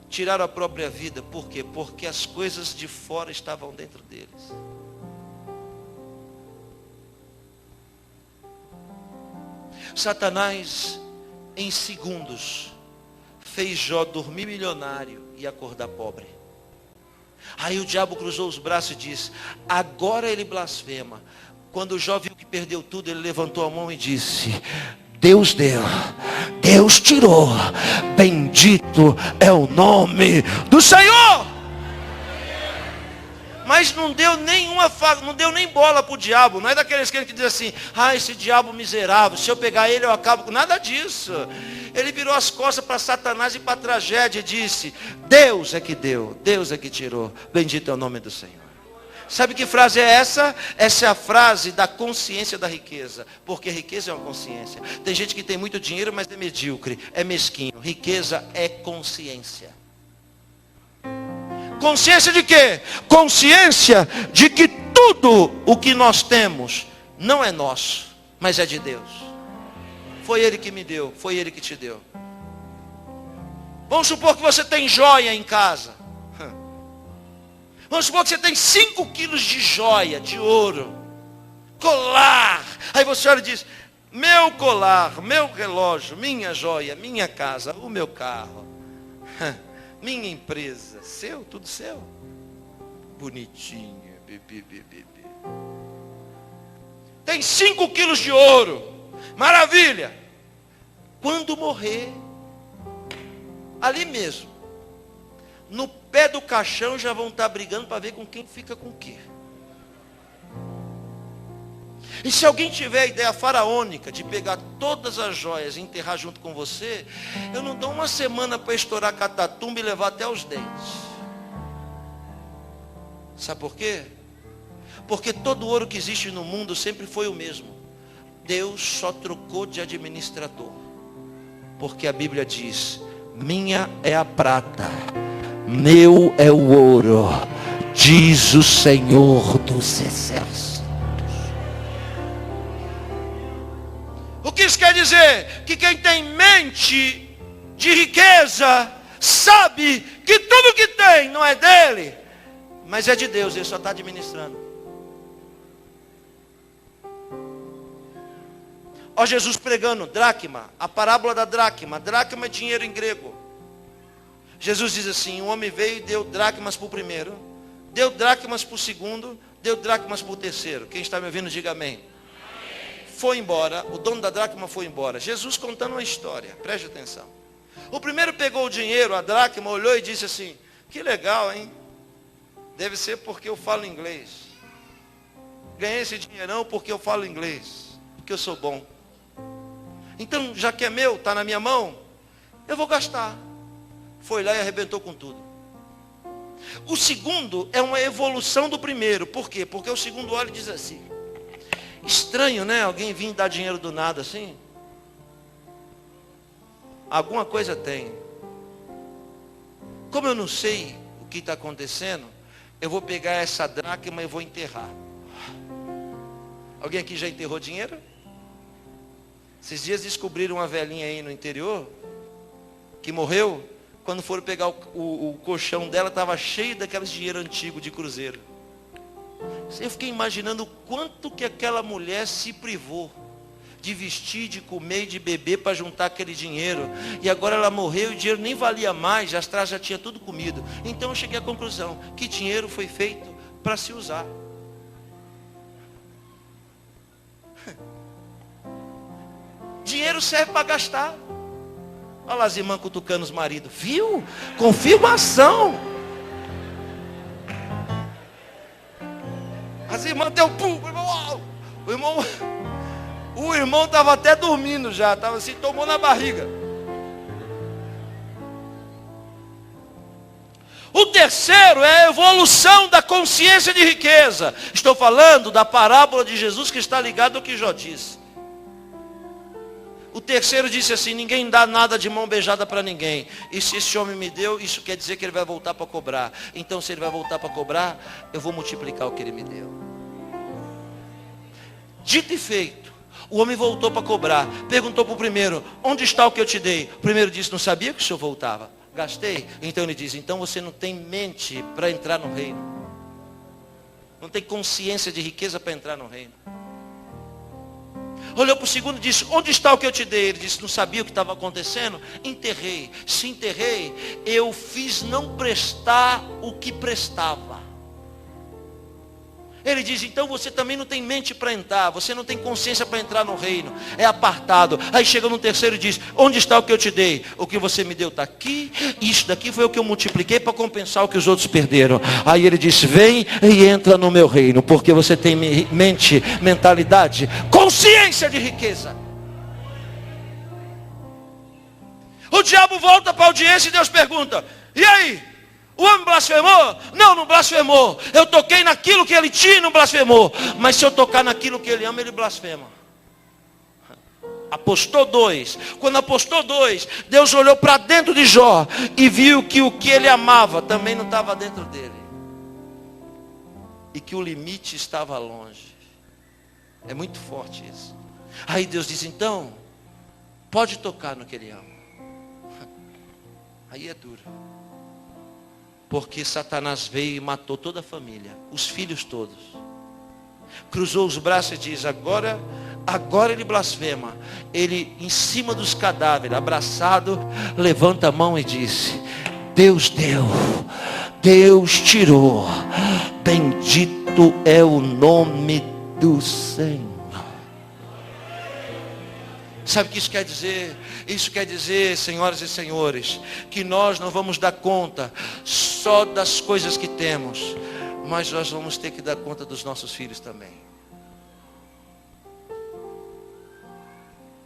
tiraram a própria vida. Por quê? Porque as coisas de fora estavam dentro deles. Satanás, em segundos, fez Jó dormir milionário e acordar pobre. Aí o diabo cruzou os braços e disse, agora ele blasfema. Quando Jó viu que perdeu tudo, ele levantou a mão e disse, Deus deu, Deus tirou, bendito é o nome do Senhor. Mas não deu nem bola para o diabo. Não é daqueles que dizem assim, esse diabo miserável, se eu pegar ele eu acabo com nada disso. Ele virou as costas para Satanás e para a tragédia e disse, Deus é que deu, Deus é que tirou, bendito é o nome do Senhor. Sabe que frase é essa? Essa é a frase da consciência da riqueza. Porque riqueza é uma consciência. Tem gente que tem muito dinheiro, mas é medíocre, é mesquinho. Riqueza é consciência. Consciência de quê? Consciência de que tudo o que nós temos não é nosso, mas é de Deus. Foi Ele que me deu, foi Ele que te deu. Vamos supor que você tem joia em casa. Vamos supor que você tem 5 quilos de joia, de ouro, colar. Aí você olha e diz: meu colar, meu relógio, minha joia, minha casa, o meu carro, minha empresa, seu, tudo seu. Bonitinho, bebê. Tem 5 quilos de ouro, maravilha. Quando morrer, ali mesmo, no pé do caixão já vão estar brigando para ver com quem fica com o quê. E se alguém tiver a ideia faraônica de pegar todas as joias e enterrar junto com você, eu não dou uma semana para estourar a catatumba e levar até os dentes. Sabe por quê? Porque todo ouro que existe no mundo sempre foi o mesmo. Deus só trocou de administrador. Porque a Bíblia diz: minha é a prata, meu é o ouro, diz o Senhor dos Exércitos. O que isso quer dizer? Que quem tem mente de riqueza sabe que tudo que tem não é dele, mas é de Deus, ele só está administrando. Ó Jesus pregando, dracma, a parábola da dracma. Dracma é dinheiro em grego. Jesus diz assim: um homem veio e deu dracmas para o primeiro, deu dracmas para o segundo, deu dracmas para o terceiro. Quem está me ouvindo, diga amém. Foi embora, o dono da dracma foi embora. Jesus contando uma história, preste atenção. O primeiro pegou o dinheiro, a dracma, olhou e disse assim: que legal, hein? Deve ser porque eu falo inglês. Ganhei esse dinheirão porque eu falo inglês, porque eu sou bom. Então, já que é meu, está na minha mão, eu vou gastar. Foi lá e arrebentou com tudo. O segundo é uma evolução do primeiro. Por quê? Porque o segundo olha e diz assim: estranho, né? Alguém vir dar dinheiro do nada assim. Alguma coisa tem. Como eu não sei o que está acontecendo, eu vou pegar essa dracma e vou enterrar. Alguém aqui já enterrou dinheiro? Esses dias descobriram uma velhinha aí no interior, que morreu. Quando foram pegar o colchão dela, estava cheio daqueles dinheiro antigo de cruzeiro. Eu fiquei imaginando o quanto que aquela mulher se privou de vestir, de comer e de beber para juntar aquele dinheiro. E agora ela morreu e o dinheiro nem valia mais, as traças já tinha tudo comido. Então eu cheguei à conclusão que dinheiro foi feito para se usar. Dinheiro serve para gastar. Olha lá as irmãs cutucando os maridos. Viu? Confirmação. As irmãs deu pum. O irmão estava até dormindo já. Estava assim, tomou na barriga. O terceiro é a evolução da consciência de riqueza. Estou falando da parábola de Jesus que está ligada ao que Jó disse. O terceiro disse assim: ninguém dá nada de mão beijada para ninguém. E se esse homem me deu, isso quer dizer que ele vai voltar para cobrar. Então se ele vai voltar para cobrar, eu vou multiplicar o que ele me deu. Dito e feito, o homem voltou para cobrar. Perguntou para o primeiro: onde está o que eu te dei? O primeiro disse: não sabia que o senhor voltava. Gastei. Então ele diz: então você não tem mente para entrar no reino. Não tem consciência de riqueza para entrar no reino. Olhou para o segundo e disse: onde está o que eu te dei? Ele disse: não sabia o que estava acontecendo? Enterrei. Se enterrei, eu fiz não prestar o que prestava. Ele diz: então você também não tem mente para entrar, você não tem consciência para entrar no reino, é apartado. Aí chega no terceiro e diz: onde está o que eu te dei? O que você me deu está aqui, isso daqui foi o que eu multipliquei para compensar o que os outros perderam. Aí ele disse: vem e entra no meu reino, porque você tem mente, mentalidade, consciência de riqueza. O diabo volta para a audiência e Deus pergunta: e aí? O homem blasfemou? Não, não blasfemou. Eu toquei naquilo que ele tinha e não blasfemou. Mas se eu tocar naquilo que ele ama, ele blasfema. Apostou 2. Quando apostou 2, Deus olhou para dentro de Jó e viu que o que ele amava também não estava dentro dele. E que o limite estava longe. É muito forte isso. Aí Deus diz: então, pode tocar no que ele ama. Aí é duro. Porque Satanás veio e matou toda a família, os filhos todos. Cruzou os braços e diz, agora ele blasfema. Ele, em cima dos cadáveres, abraçado, levanta a mão e disse, Deus deu, Deus tirou, bendito é o nome do Senhor. Sabe o que isso quer dizer? Isso quer dizer, senhoras e senhores, que nós não vamos dar conta só das coisas que temos, mas nós vamos ter que dar conta dos nossos filhos também.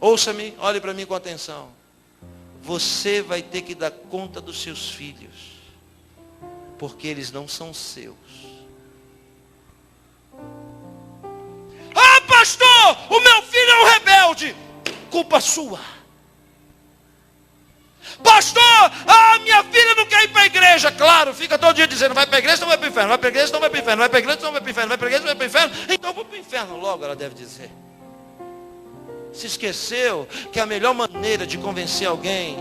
Ouça-me, olhe para mim com atenção. Você vai ter que dar conta dos seus filhos, porque eles não são seus. Ah, pastor, o meu filho é um rebelde. Culpa sua. Pastor, minha filha não quer ir para a igreja. Claro, fica todo dia dizendo, vai para a igreja, não vai para o inferno. Vai para a igreja, não vai para o inferno. Vai para a igreja, não vai para o inferno. Vai para a igreja, não vai para o inferno. Então eu vou para o inferno logo, ela deve dizer. Se esqueceu que a melhor maneira de convencer alguém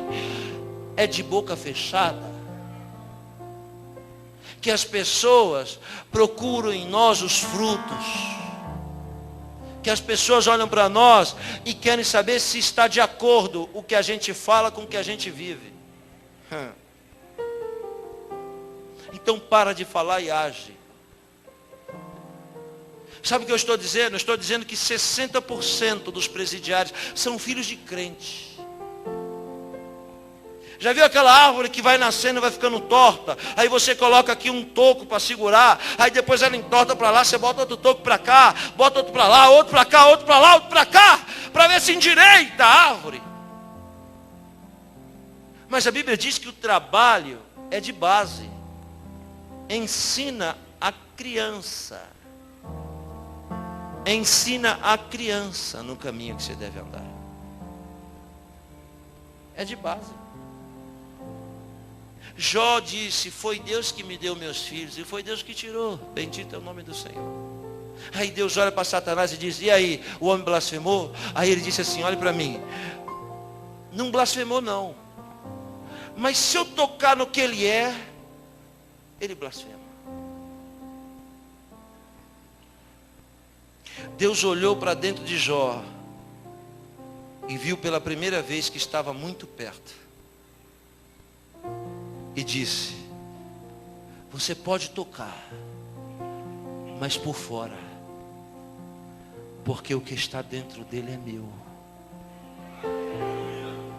é de boca fechada. Que as pessoas procuram em nós os frutos. Que as pessoas olham para nós e querem saber se está de acordo o que a gente fala com o que a gente vive. Então para de falar e age. Sabe o que eu estou dizendo? Eu estou dizendo que 60% dos presidiários são filhos de crente. Já viu aquela árvore que vai nascendo e vai ficando torta? Aí você coloca aqui um toco para segurar. Aí depois ela entorta para lá. Você bota outro toco para cá. Bota outro para lá, outro para cá, outro para lá, outro para cá. Para ver se endireita a árvore. Mas a Bíblia diz que o trabalho é de base. Ensina a criança. Ensina a criança no caminho que você deve andar. É de base. Jó disse, foi Deus que me deu meus filhos, e foi Deus que tirou, bendito é o nome do Senhor. Aí Deus olha para Satanás e diz, e aí, o homem blasfemou? Aí ele disse assim, olha para mim, não blasfemou não, mas se eu tocar no que ele é, ele blasfema. Deus olhou para dentro de Jó, e viu pela primeira vez que estava muito perto. E disse, você pode tocar, mas por fora, porque o que está dentro dele é meu.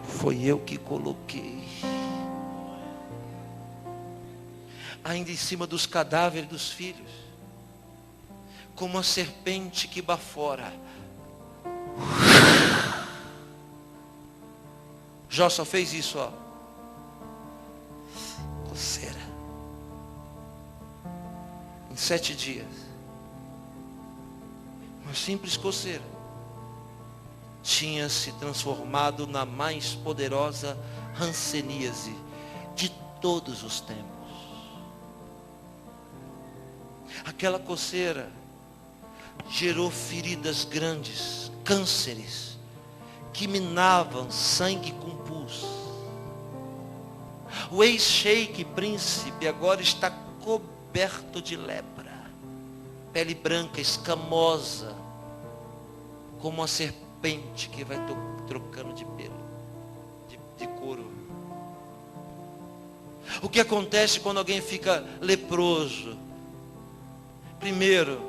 Foi eu que coloquei. Ainda em cima dos cadáveres dos filhos, como uma serpente que bafora. Jó só fez isso, ó. Coceira. Em 7 dias. Uma simples coceira tinha se transformado na mais poderosa hanseníase de todos os tempos. Aquela coceira gerou feridas grandes, cânceres, que minavam sangue com pus. O ex-sheik príncipe agora está coberto de lepra, pele branca, escamosa, como uma serpente que vai trocando de pelo, de couro. O que acontece quando alguém fica leproso? Primeiro,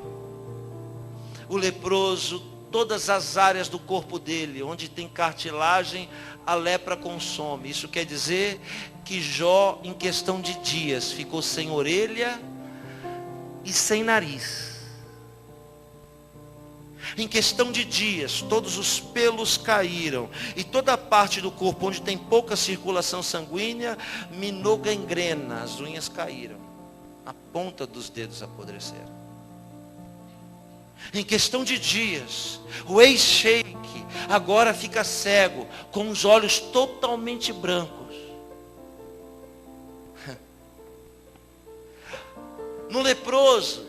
o leproso, todas as áreas do corpo dele, onde tem cartilagem, a lepra consome. Isso quer dizer que Jó, em questão de dias, ficou sem orelha e sem nariz. Em questão de dias, todos os pelos caíram. E toda a parte do corpo onde tem pouca circulação sanguínea, minou gangrena, as unhas caíram. A ponta dos dedos apodreceram. Em questão de dias, o ex-sheik agora fica cego, com os olhos totalmente brancos. No leproso,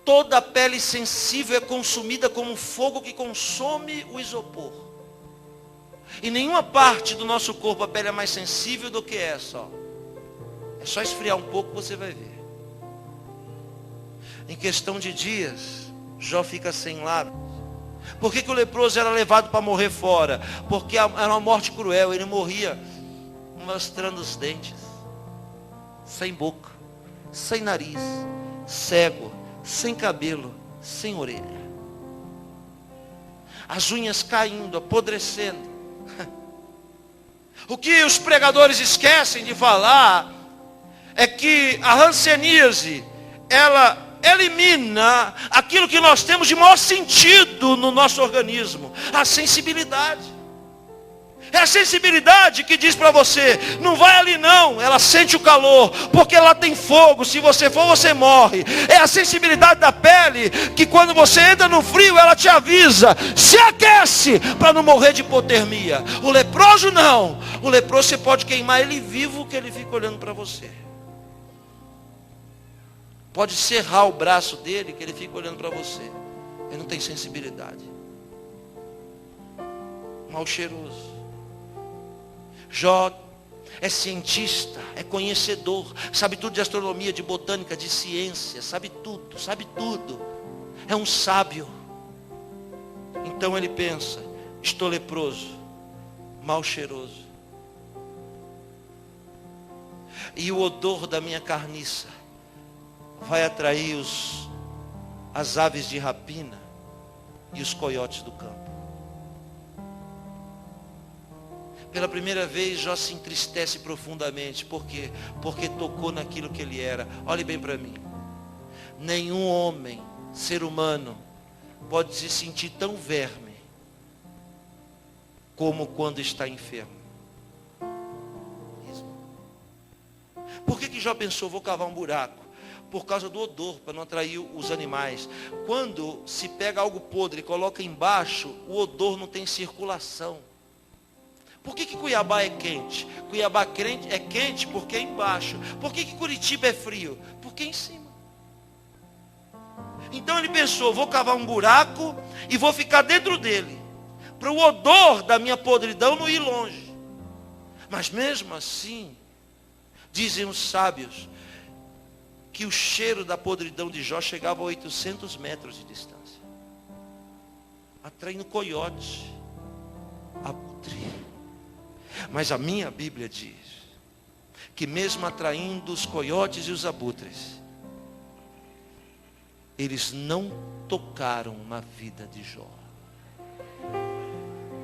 toda a pele sensível é consumida como fogo que consome o isopor. E nenhuma parte do nosso corpo a pele é mais sensível do que essa, ó. É só esfriar um pouco, você vai ver. Em questão de dias, Jó fica sem lábios. Por que o leproso era levado para morrer fora? Porque era uma morte cruel. Ele morria mostrando os dentes, sem boca, sem nariz, cego, sem cabelo, sem orelha. As unhas caindo, apodrecendo. O que os pregadores esquecem de falar é que a hanseníase, ela elimina aquilo que nós temos de maior sentido no nosso organismo, a sensibilidade. É a sensibilidade que diz para você, não vai ali não, ela sente o calor, porque lá tem fogo, se você for você morre. É a sensibilidade da pele, que quando você entra no frio, ela te avisa, se aquece, para não morrer de hipotermia. O leproso não, o leproso você pode queimar ele vivo, que ele fica olhando para você. Pode serrar o braço dele, que ele fica olhando para você. Ele não tem sensibilidade. Mal cheiroso. Jó é cientista, é conhecedor, sabe tudo de astronomia, de botânica, de ciência, sabe tudo. É um sábio. Então ele pensa, estou leproso, mal cheiroso. E o odor da minha carniça vai atrair as aves de rapina e os coiotes do campo. Pela primeira vez, Jó se entristece profundamente. Por quê? Porque tocou naquilo que ele era. Olhe bem para mim. Nenhum homem, ser humano, pode se sentir tão verme como quando está enfermo. Por que Jó pensou, vou cavar um buraco? Por causa do odor, para não atrair os animais. Quando se pega algo podre e coloca embaixo, o odor não tem circulação. Por que Cuiabá é quente? Cuiabá é quente porque é embaixo. Por que Curitiba é frio? Porque é em cima. Então ele pensou, vou cavar um buraco e vou ficar dentro dele, para o odor da minha podridão não ir longe. Mas mesmo assim, dizem os sábios, que o cheiro da podridão de Jó chegava a 800 metros de distância, atraindo coiote, abutre. Mas a minha Bíblia diz que mesmo atraindo os coiotes e os abutres, eles não tocaram na vida de Jó.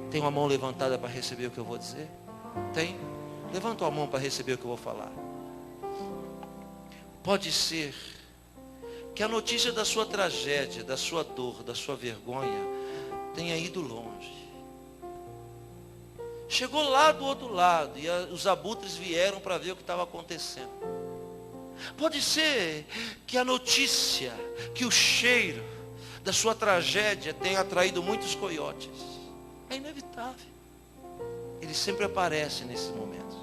Tem uma mão levantada para receber o que eu vou dizer? Tem? Levanta a mão para receber o que eu vou falar. Pode ser que a notícia da sua tragédia, da sua dor, da sua vergonha tenha ido longe. Chegou lá do outro lado e os abutres vieram para ver o que estava acontecendo. Pode ser que a notícia, que o cheiro da sua tragédia tenha atraído muitos coiotes. É inevitável. Eles sempre aparecem nesses momentos.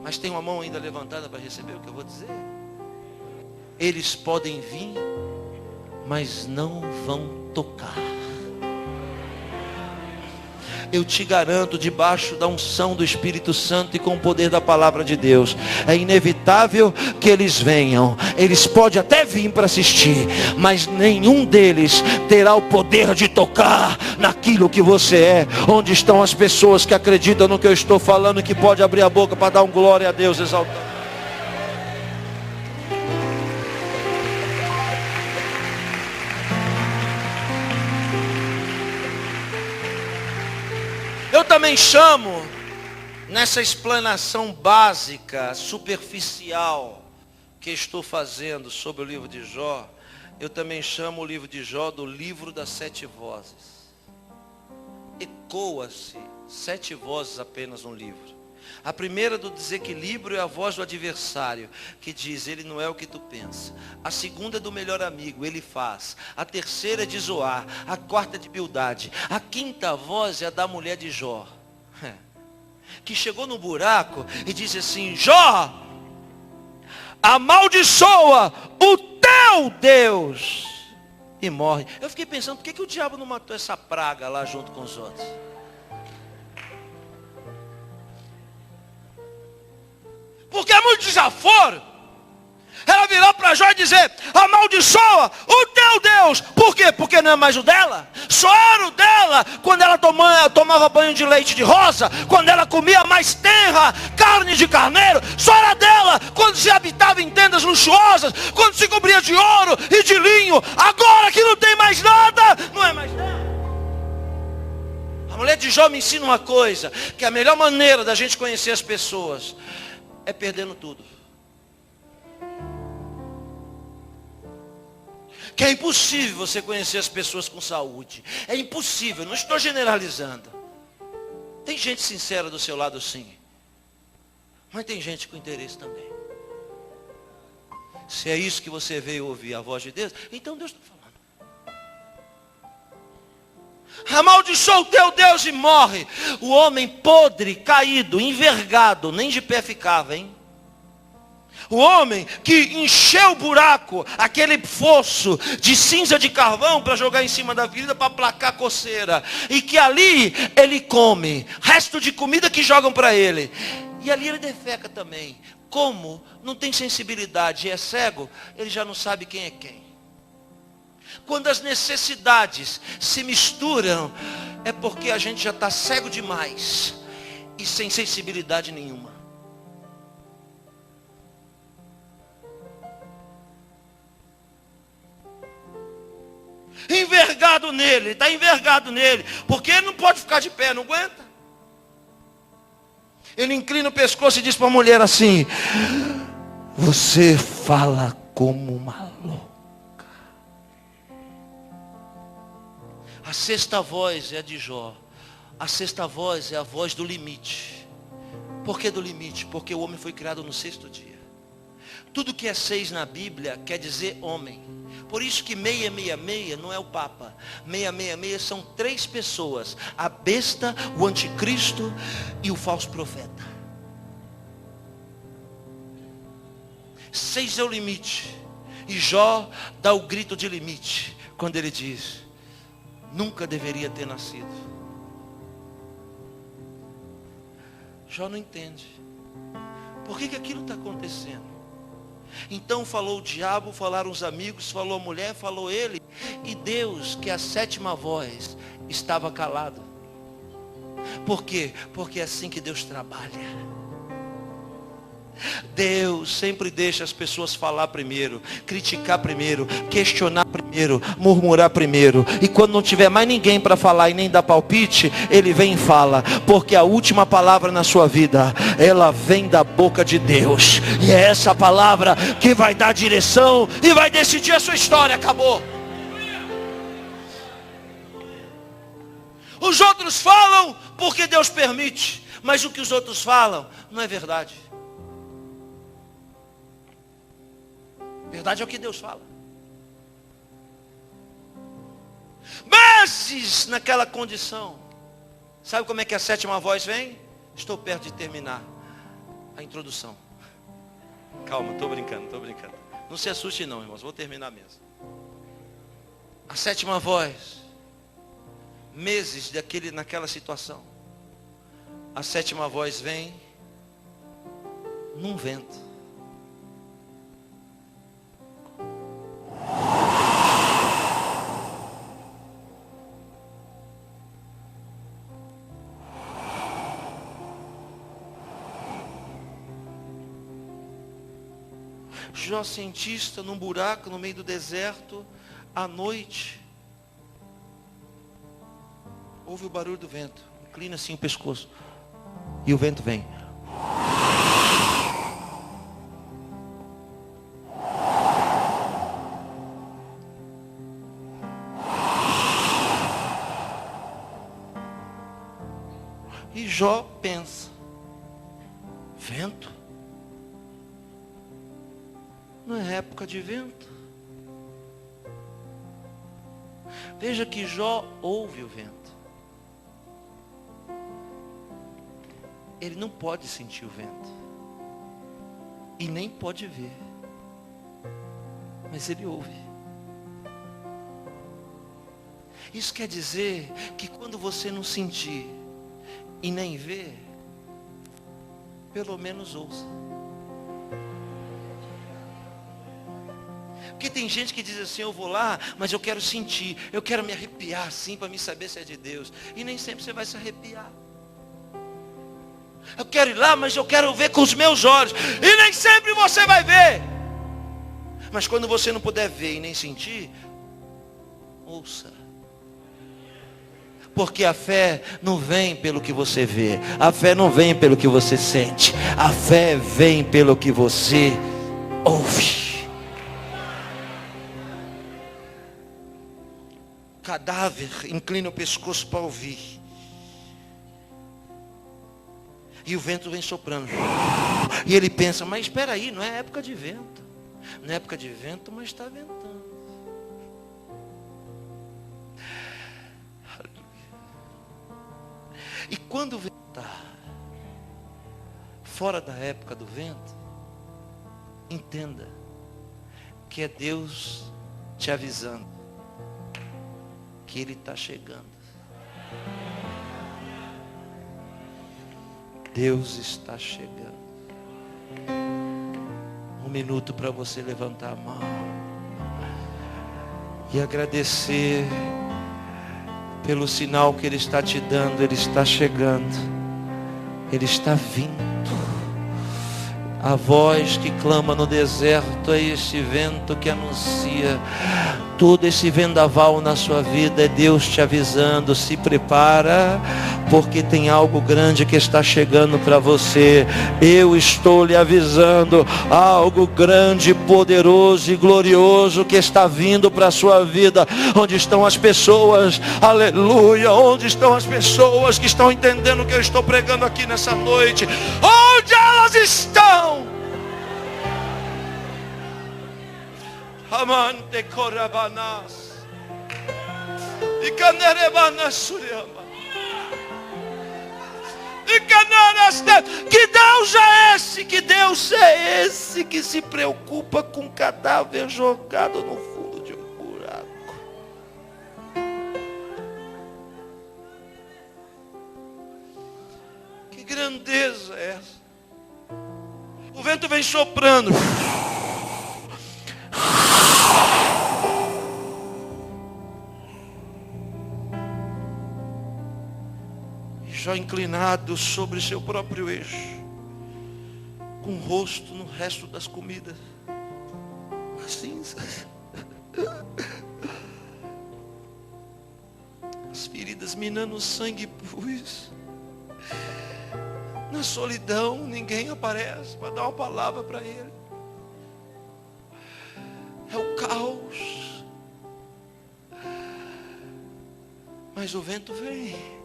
Mas tem uma mão ainda levantada para receber o que eu vou dizer? Eles podem vir, mas não vão tocar. Eu te garanto, debaixo da unção do Espírito Santo e com o poder da palavra de Deus, é inevitável que eles venham. Eles podem até vir para assistir, mas nenhum deles terá o poder de tocar naquilo que você é. Onde estão as pessoas que acreditam no que eu estou falando, que pode abrir a boca para dar um glória a Deus, exaltando? Eu também chamo, nessa explanação básica, superficial, que estou fazendo sobre o livro de Jó, eu também chamo o livro de Jó do livro das 7 vozes. Ecoa-se 7 vozes apenas no livro. A primeira do desequilíbrio é a voz do adversário, que diz, ele não é o que tu pensa. A segunda é do melhor amigo, ele faz. A terceira é de Zoar. A quarta é de Bildade. A quinta voz é a da mulher de Jó, que chegou no buraco e disse assim, Jó, amaldiçoa o teu Deus, e morre. Eu fiquei pensando, por que o diabo não matou essa praga lá junto com os outros? Porque é muito desaforo ela virar para Jó e dizer: amaldiçoa o teu Deus. Por quê? Porque não é mais o dela. Só era o dela quando ela tomava banho de leite de rosa, quando ela comia mais tenra, carne de carneiro. Só era dela quando se habitava em tendas luxuosas, quando se cobria de ouro e de linho. Agora que não tem mais nada, não é mais dela. A mulher de Jó me ensina uma coisa, que a melhor maneira da gente conhecer as pessoas é perdendo tudo. Que é impossível você conhecer as pessoas com saúde. É impossível, não estou generalizando. Tem gente sincera do seu lado, sim. Mas tem gente com interesse também. Se é isso que você veio ouvir, a voz de Deus, então Deus está falando. Amaldiçoa o teu Deus e morre. O homem podre, caído, envergado, nem de pé ficava, hein? O homem que encheu o buraco, aquele fosso de cinza de carvão para jogar em cima da ferida para aplacar a coceira. E que ali ele come, resto de comida que jogam para ele. E ali ele defeca também. Como não tem sensibilidade e é cego, ele já não sabe quem é quem. Quando as necessidades se misturam, é porque a gente já está cego demais e sem sensibilidade nenhuma. Envergado nele, está envergado nele, porque ele não pode ficar de pé, não aguenta. Ele inclina o pescoço e diz para a mulher assim: você fala como uma louca. A sexta voz é a de Jó. A sexta voz é a voz do limite. Por que do limite? Porque o homem foi criado no sexto dia. Tudo que é 6 na Bíblia quer dizer homem. Por isso que 666 não é o Papa. 666 são 3 pessoas: a besta, o anticristo e o falso profeta. 6 é o limite. E Jó dá o grito de limite quando ele diz: nunca deveria ter nascido. Jó não entende. Por que aquilo está acontecendo? Então falou o diabo, falaram os amigos, falou a mulher, falou ele. E Deus, que é a 7ª voz, estava calado. Por quê? Porque é assim que Deus trabalha. Deus sempre deixa as pessoas falar primeiro, criticar primeiro, questionar primeiro, murmurar primeiro. E quando não tiver mais ninguém para falar e nem dar palpite, ele vem e fala. Porque a última palavra na sua vida, ela vem da boca de Deus. E é essa palavra que vai dar direção e vai decidir a sua história. Acabou. Os outros falam porque Deus permite, mas o que os outros falam não é verdade. Verdade é o que Deus fala. Meses naquela condição. Sabe como é que a 7ª voz vem? Estou perto de terminar a introdução. Calma, estou brincando. Não se assuste não, irmãos, vou terminar mesmo. A 7ª voz. Meses naquela situação. A 7ª voz vem num vento. Jó cientista num buraco no meio do deserto, à noite, ouve o barulho do vento, inclina assim o pescoço, e o vento vem. E Jó pensa: vento? Não é época de vento. Veja que Jó ouve o vento. Ele não pode sentir o vento. E nem pode ver. Mas ele ouve. Isso quer dizer que quando você não sentir e nem ver, pelo menos ouça. Porque tem gente que diz assim, eu vou lá, mas eu quero sentir, eu quero me arrepiar assim para me saber se é de Deus. E nem sempre você vai se arrepiar. Eu quero ir lá, mas eu quero ver com os meus olhos. E nem sempre você vai ver. Mas quando você não puder ver e nem sentir, ouça. Porque a fé não vem pelo que você vê. A fé não vem pelo que você sente. A fé vem pelo que você ouve. Cadáver inclina o pescoço para ouvir. E o vento vem soprando. E ele pensa, mas espera aí, não é época de vento. Não é época de vento, mas está ventando. E quando ventar fora da época do vento, entenda que é Deus te avisando que Ele está chegando. Deus está chegando. Um minuto para você levantar a mão e agradecer pelo sinal que Ele está te dando. Ele está chegando. Ele está vindo. A voz que clama no deserto é esse vento que anuncia. Todo esse vendaval na sua vida é Deus te avisando. Se prepara, porque tem algo grande que está chegando para você. Eu estou lhe avisando. Algo grande, poderoso e glorioso que está vindo para a sua vida. Onde estão as pessoas? Aleluia! Onde estão as pessoas que estão entendendo o que eu estou pregando aqui nessa noite? Onde elas estão? Amante corabanas e canerebanas suriama e canaras. Que Deus é esse? Que Deus é esse que se preocupa com um cadáver jogado no fundo de um buraco? Que grandeza é essa? O vento vem soprando. Já inclinado sobre seu próprio eixo, com o rosto no resto das comidas, as cinzas, as feridas minando o sangue pus. Na solidão, ninguém aparece para dar uma palavra para ele. É o caos. Mas o vento vem.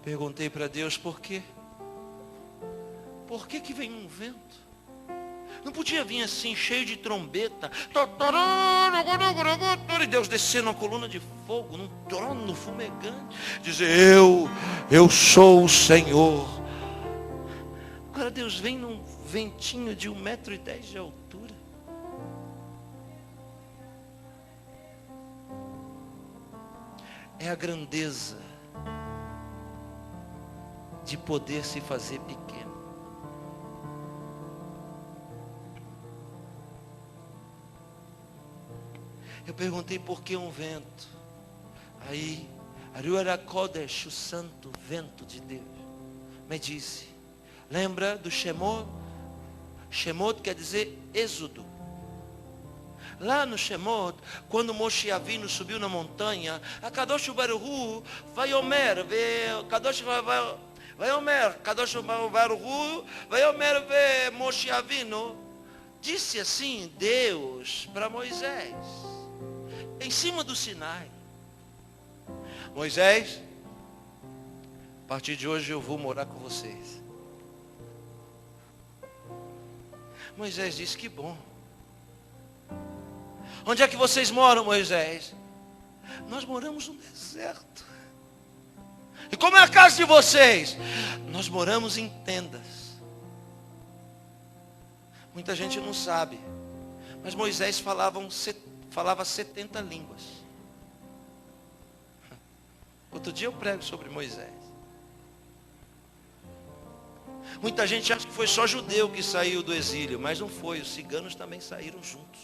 Perguntei para Deus por quê? Por que que vem um vento? Não podia vir assim, cheio de trombeta. E Deus descer numa coluna de fogo, num trono fumegante. Dizer, eu sou o Senhor. Agora Deus vem num ventinho de 1,10 m de altura. É a grandeza de poder se fazer pequeno. Eu perguntei por que um vento. Aí, Aruara Kodesh, o santo vento de Deus, me disse, lembra do Shemot? Shemot quer dizer êxodo. Lá no Shemot, quando Moshe Avinu subiu na montanha, a Kadosh Baruch Hu vai Omer, Kadosh vai Omer, Kadosh Baruch Hu vai Omer ver Moshe Avinu. Disse assim Deus para Moisés, em cima do Sinai: Moisés, a partir de hoje eu vou morar com vocês. Moisés disse, que bom. Onde é que vocês moram, Moisés? Nós moramos no deserto. E como é a casa de vocês? Nós moramos em tendas. Muita gente não sabe, Mas Moisés falava 70 línguas. Outro dia eu prego sobre Moisés. Muita gente acha que foi só judeu que saiu do exílio, mas não foi, os ciganos também saíram juntos.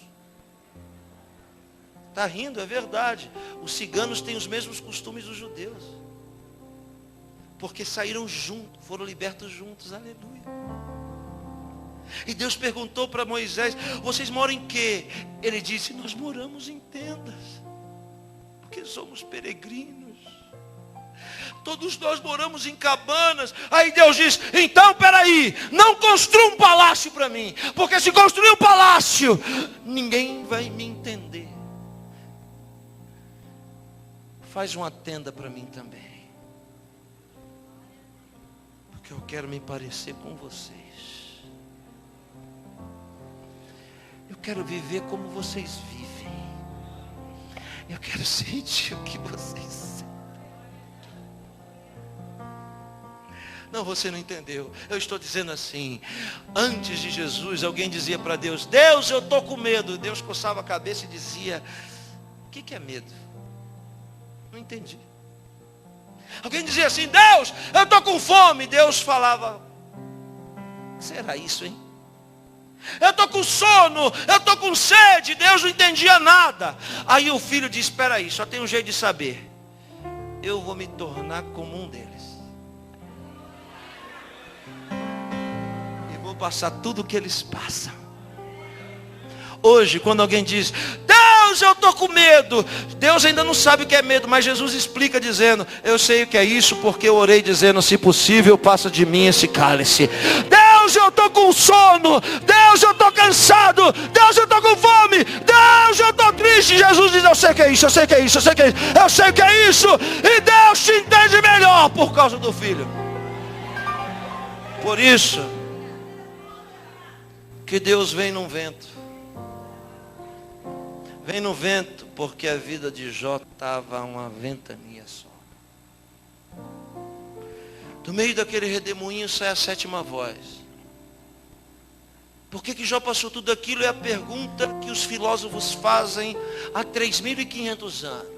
Está rindo, é verdade. Os ciganos têm os mesmos costumes dos judeus. Porque saíram juntos, foram libertos juntos, aleluia. E Deus perguntou para Moisés: vocês moram em quê? Ele disse: nós moramos em tendas, porque somos peregrinos. Todos nós moramos em cabanas. Aí Deus diz: então peraí, não construa um palácio para mim, porque se construir um palácio, ninguém vai me entender. Faz uma tenda para mim também, porque eu quero me parecer com vocês. Eu quero viver como vocês vivem. Eu quero sentir o que vocês sentem. Não, você não entendeu. Eu estou dizendo assim: antes de Jesus, alguém dizia para Deus: Deus, eu estou com medo. Deus coçava a cabeça e dizia: o que é medo? Não entendi. Alguém dizia assim: Deus, eu estou com fome. Deus falava: será isso, hein? Eu estou com sono, eu estou com sede. Deus não entendia nada. Aí o filho diz: espera aí, só tem um jeito de saber. Eu vou me tornar como um deles. E vou passar tudo o que eles passam. Hoje, quando alguém diz: Deus, eu estou com medo. Deus ainda não sabe o que é medo, mas Jesus explica dizendo: eu sei o que é isso, porque eu orei dizendo: se possível, passa de mim esse cálice. Deus, eu estou com sono. Deus, eu estou cansado. Deus, eu estou com fome. Deus, eu estou triste. Jesus diz: eu sei o que é isso, eu sei o que é isso, eu sei o que é isso, eu sei o que é isso. E Deus te entende melhor por causa do Filho. Por isso que Deus vem num vento. Vem no vento, porque a vida de Jó estava uma ventania só. Do meio daquele redemoinho sai a sétima voz. Por que Jó passou tudo aquilo? É a pergunta que os filósofos fazem há 3.500 anos.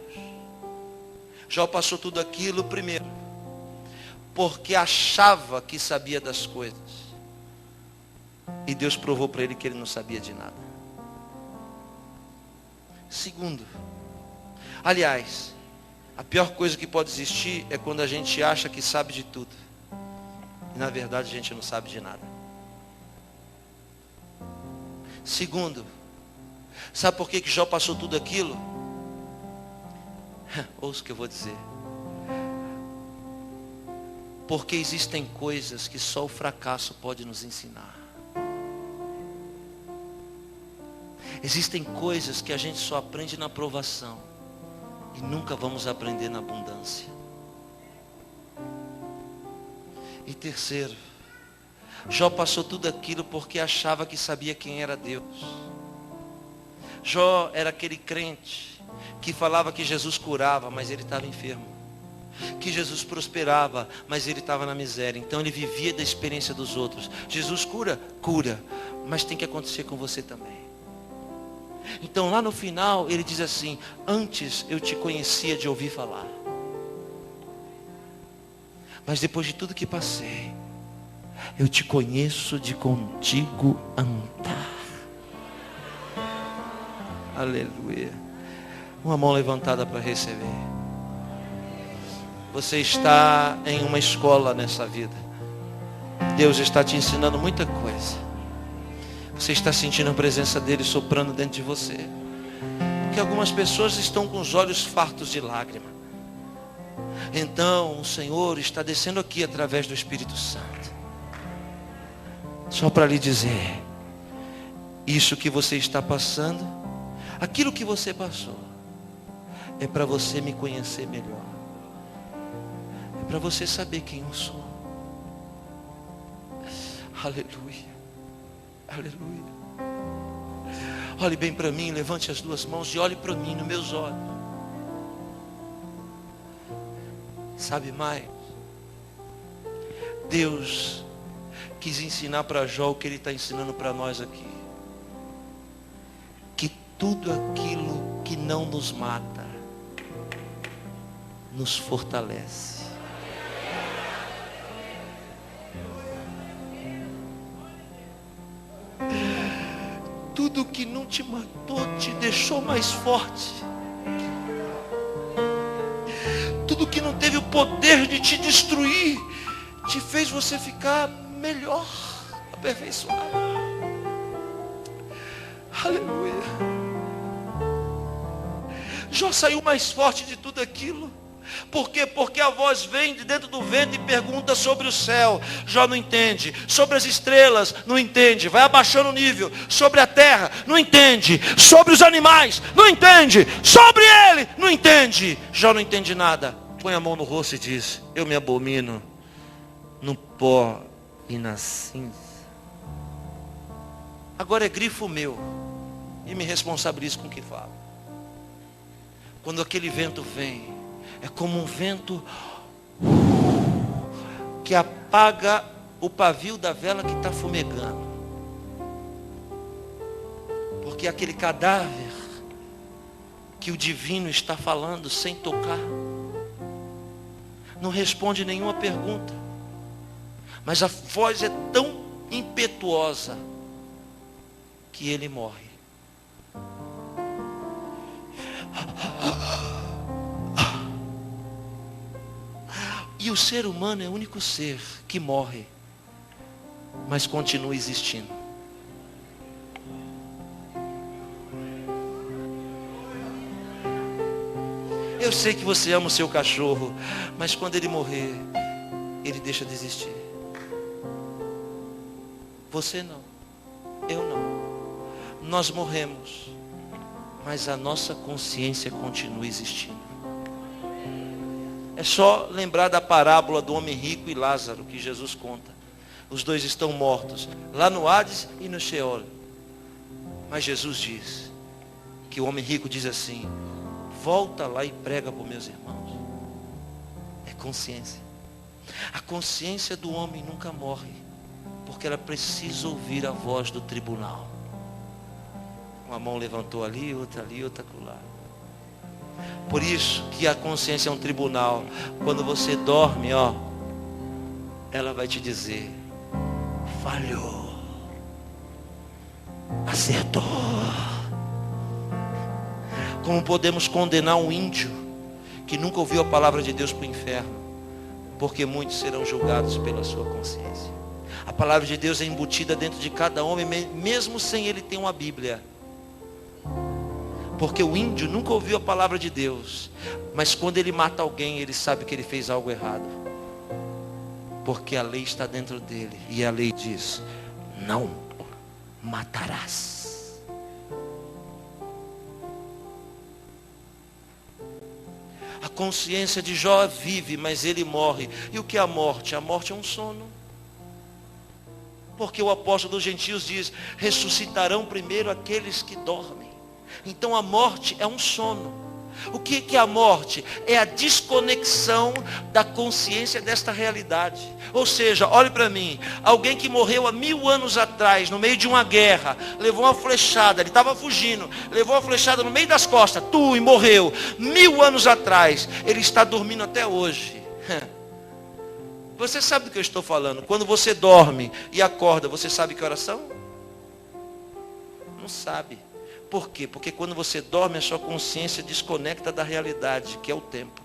Jó passou tudo aquilo primeiro, porque achava que sabia das coisas. E Deus provou para ele que ele não sabia de nada. Segundo, aliás, a pior coisa que pode existir é quando a gente acha que sabe de tudo. E na verdade a gente não sabe de nada. Segundo, sabe por que Jó passou tudo aquilo? Ouça o que eu vou dizer. Porque existem coisas que só o fracasso pode nos ensinar. Existem coisas que a gente só aprende na provação e nunca vamos aprender na abundância. E terceiro, Jó passou tudo aquilo porque achava que sabia quem era Deus. Jó era aquele crente que falava que Jesus curava, mas ele estava enfermo. Que Jesus prosperava, mas ele estava na miséria. Então ele vivia da experiência dos outros. Jesus cura? Cura, mas tem que acontecer com você também. Então lá no final ele diz assim: antes eu te conhecia de ouvir falar, mas depois de tudo que passei, eu te conheço de contigo andar. Aleluia. Uma mão levantada para receber. Você está em uma escola nessa vida. Deus está te ensinando muita coisa. Você está sentindo a presença dele soprando dentro de você. Porque algumas pessoas estão com os olhos fartos de lágrima. Então o Senhor está descendo aqui através do Espírito Santo, só para lhe dizer: isso que você está passando, aquilo que você passou, é para você me conhecer melhor. É para você saber quem eu sou. Aleluia. Aleluia. Olhe bem para mim, levante as duas mãos e olhe para mim nos meus olhos. Sabe mais? Deus quis ensinar para Jó o que ele está ensinando para nós aqui. tudo aquilo que não nos mata, nos fortalece. Tudo que não te matou te deixou mais forte. Tudo que não teve o poder de te destruir te fez você ficar melhor, aperfeiçoado. Aleluia. Jó saiu mais forte de tudo aquilo. Por quê? Porque a voz vem de dentro do vento e pergunta sobre o céu. Jó não entende. Sobre as estrelas, não entende. Vai abaixando o nível. Sobre a terra, não entende. Sobre os animais, não entende. Sobre ele, não entende. Jó não entende nada. Põe a mão no rosto e diz: eu me abomino no pó e na cinza. Agora é grifo meu, e me responsabilizo com o que falo. Quando aquele vento vem, é como um vento que apaga o pavio da vela que está fumegando. Porque aquele cadáver que o divino está falando sem tocar, não responde nenhuma pergunta. Mas a voz é tão impetuosa que ele morre. E o ser humano é o único ser que morre, mas continua existindo. Eu sei que você ama o seu cachorro, mas quando ele morrer, ele deixa de existir. Você não, eu não. Nós morremos, mas a nossa consciência continua existindo. É só lembrar da parábola do homem rico e Lázaro, que Jesus conta. Os dois estão mortos, lá no Hades e no Sheol. Mas Jesus diz, que o homem rico diz assim: volta lá e prega para os meus irmãos. É consciência. A consciência do homem nunca morre, porque ela precisa ouvir a voz do tribunal. Uma mão levantou ali, outra acolá. Por isso que a consciência é um tribunal. Quando você dorme, ela vai te dizer: falhou, acertou. Como podemos condenar um índio que nunca ouviu a palavra de Deus para o inferno? Porque muitos serão julgados pela sua consciência. A palavra de Deus é embutida dentro de cada homem, mesmo sem ele ter uma Bíblia. Porque o índio nunca ouviu a palavra de Deus, mas quando ele mata alguém, ele sabe que ele fez algo errado. Porque a lei está dentro dele, e a lei diz: não matarás. A consciência de Jó vive, mas ele morre. E o que é a morte? A morte é um sono. Porque o apóstolo dos gentios diz: ressuscitarão primeiro aqueles que dormem. Então a morte é um sono. O que é a morte? É a desconexão da consciência desta realidade. Ou seja, olhe para mim, alguém que morreu há 1000 anos atrás, no meio de uma guerra, levou uma flechada, ele estava fugindo, levou uma flechada no meio das costas, e morreu. 1000 anos atrás, ele está dormindo até hoje. Você sabe do que eu estou falando? Quando você dorme e acorda, você sabe que horas são? Não sabe. Por quê? Porque quando você dorme, a sua consciência desconecta da realidade, que é o tempo.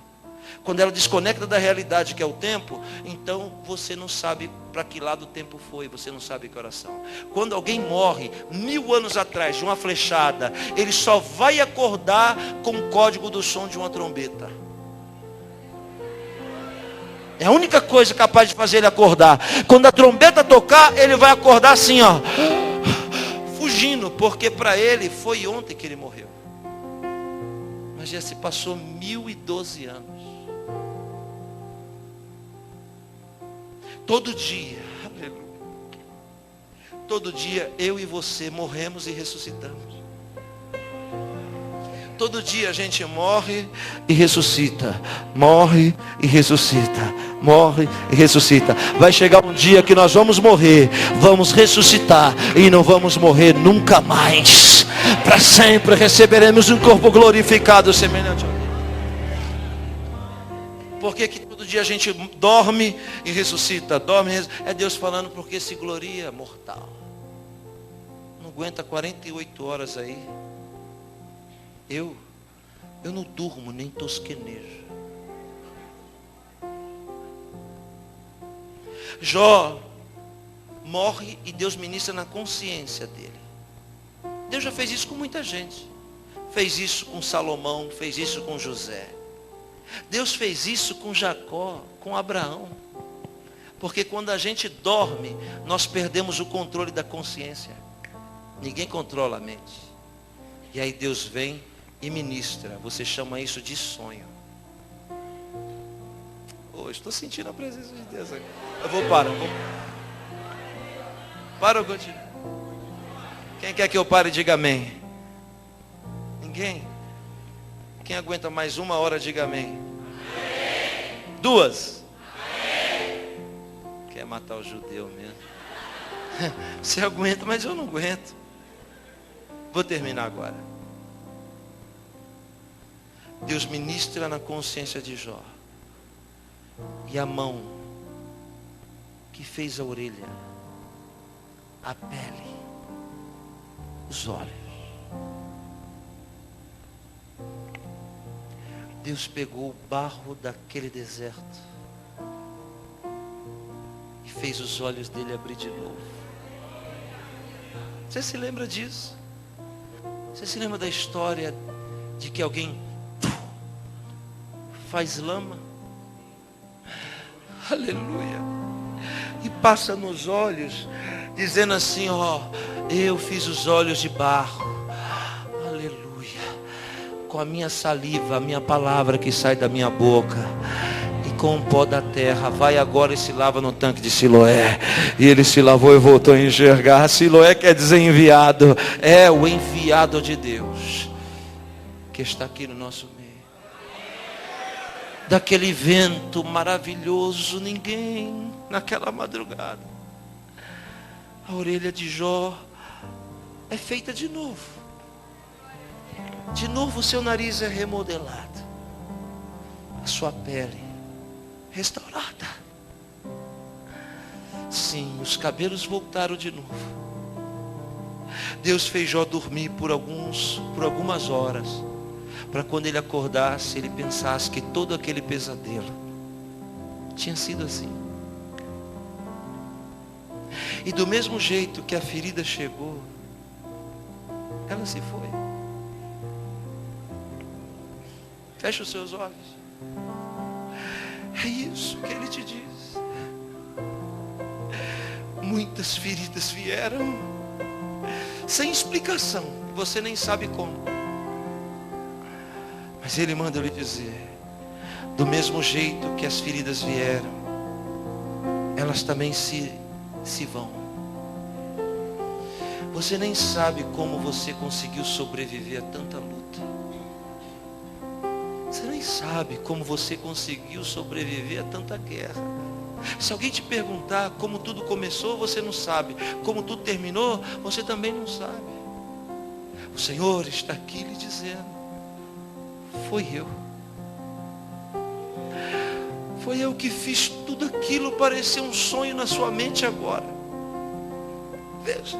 Quando ela desconecta da realidade, que é o tempo, então você não sabe para que lado o tempo foi, você não sabe que horas são. Quando alguém morre 1000 anos atrás de uma flechada, ele só vai acordar com o código do som de uma trombeta. É a única coisa capaz de fazer ele acordar. Quando a trombeta tocar, ele vai acordar assim, fugindo, porque para ele foi ontem que ele morreu. Mas já se passou 1012 anos. Todo dia, aleluia, todo dia eu e você morremos e ressuscitamos. todo dia a gente morre e ressuscita. Morre e ressuscita. Morre e ressuscita. Vai chegar um dia que nós vamos morrer, vamos ressuscitar e não vamos morrer nunca mais. Para sempre receberemos um corpo glorificado semelhante a Ele. Por que todo dia a gente dorme e ressuscita? Dorme e ressuscita? É Deus falando, porque se gloria mortal. Não aguenta 48 horas aí. Eu não durmo nem tosquenejo. Jó morre e Deus ministra na consciência dele. Deus já fez isso com muita gente. Fez isso com Salomão, fez isso com José. Deus fez isso com Jacó, com Abraão. Porque quando a gente dorme, nós perdemos o controle da consciência. Ninguém controla a mente. E aí Deus vem e ministra. Você chama isso de sonho. Oh, estou sentindo a presença de Deus aqui. Eu vou parar. Para ou continua? Quem quer que eu pare, diga amém. Ninguém? Quem aguenta mais 1 hora, diga amém. 2? Quer matar o judeu mesmo? Você aguenta, mas eu não aguento. Vou terminar agora. Deus ministra na consciência de Jó. E a mão que fez a orelha, a pele, os olhos. Deus pegou o barro daquele deserto e fez os olhos dele abrir de novo. Você se lembra disso? Você se lembra da história de que alguém faz lama? Aleluia. E passa nos olhos, dizendo assim, ó, eu fiz os olhos de barro. Aleluia. Com a minha saliva, a minha palavra que sai da minha boca. E com o pó da terra, vai agora e se lava no tanque de Siloé. E ele se lavou e voltou a enxergar. Siloé quer dizer enviado. É o enviado de Deus que está aqui no nosso meio. Daquele vento maravilhoso, ninguém naquela madrugada. A orelha de Jó é feita de novo. De novo o seu nariz é remodelado. A sua pele restaurada. Sim, os cabelos voltaram de novo. Deus fez Jó dormir por algumas horas. Para quando ele acordasse, ele pensasse que todo aquele pesadelo tinha sido assim. E do mesmo jeito que a ferida chegou, ela se foi. Feche os seus olhos. É isso que ele te diz. Muitas feridas vieram sem explicação. Você nem sabe como. Mas ele manda lhe dizer, do mesmo jeito que as feridas vieram, elas também se vão. Você nem sabe como você conseguiu sobreviver a tanta luta. Você nem sabe como você conseguiu sobreviver a tanta guerra. Se alguém te perguntar como tudo começou, você não sabe. Como tudo terminou, você também não sabe. O Senhor está aqui lhe dizendo, foi eu. Foi eu que fiz tudo aquilo parecer um sonho na sua mente agora. Veja.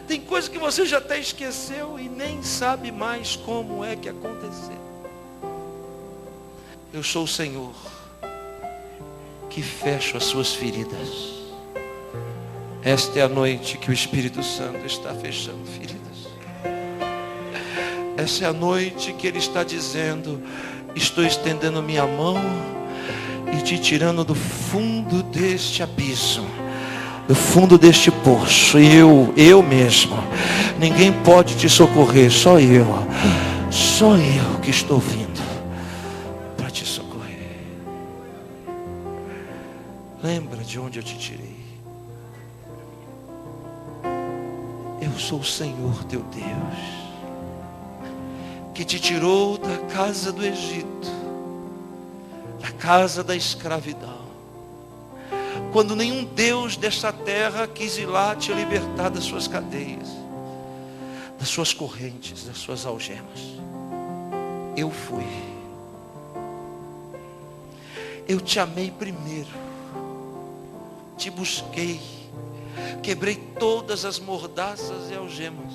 Tem coisa que você já até esqueceu e nem sabe mais como é que aconteceu. Eu sou o Senhor que fecho as suas feridas. Esta é a noite que o Espírito Santo está fechando feridas. Essa é a noite que Ele está dizendo, estou estendendo minha mão e te tirando do fundo deste abismo, do fundo deste poço. Eu mesmo. Ninguém pode te socorrer, só eu que estou vindo para te socorrer. Lembra de onde eu te tirei. Eu sou o Senhor teu Deus. que te tirou da casa do Egito, da casa da escravidão, quando nenhum Deus desta terra quis ir lá te libertar das suas cadeias, das suas correntes, das suas algemas. Eu fui. Eu te amei primeiro, te busquei, quebrei todas as mordaças e algemas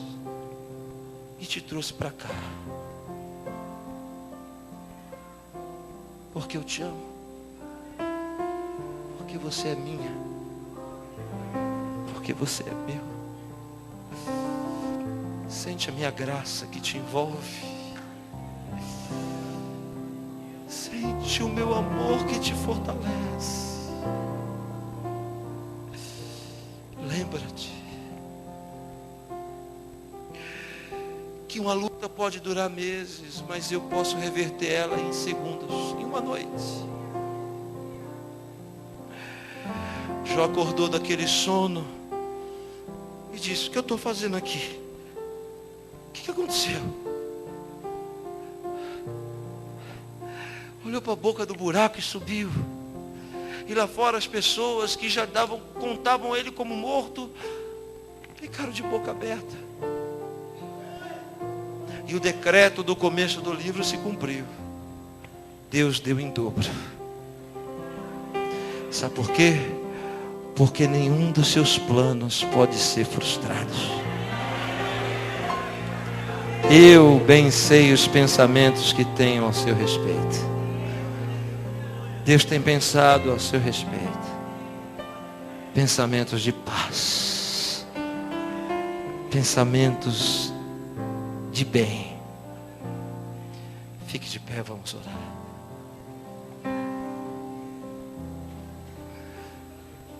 e te trouxe para cá. Porque eu te amo. Porque você é minha. Porque você é meu. Sente a minha graça que te envolve. Sente o meu amor que te fortalece. Lembra-te que uma luta pode durar meses, mas eu posso reverter ela em segundos, em uma noite. Jó acordou daquele sono e disse: o que eu estou fazendo aqui? O que aconteceu? Olhou para a boca do buraco e subiu. E lá fora as pessoas que já contavam ele como morto, ficaram de boca aberta. E o decreto do começo do livro se cumpriu. Deus deu em dobro. Sabe por quê? Porque nenhum dos seus planos pode ser frustrado. Eu bem sei os pensamentos que tenho ao seu respeito. Deus tem pensado ao seu respeito pensamentos de paz, pensamentos de bem. Fique de pé, vamos orar.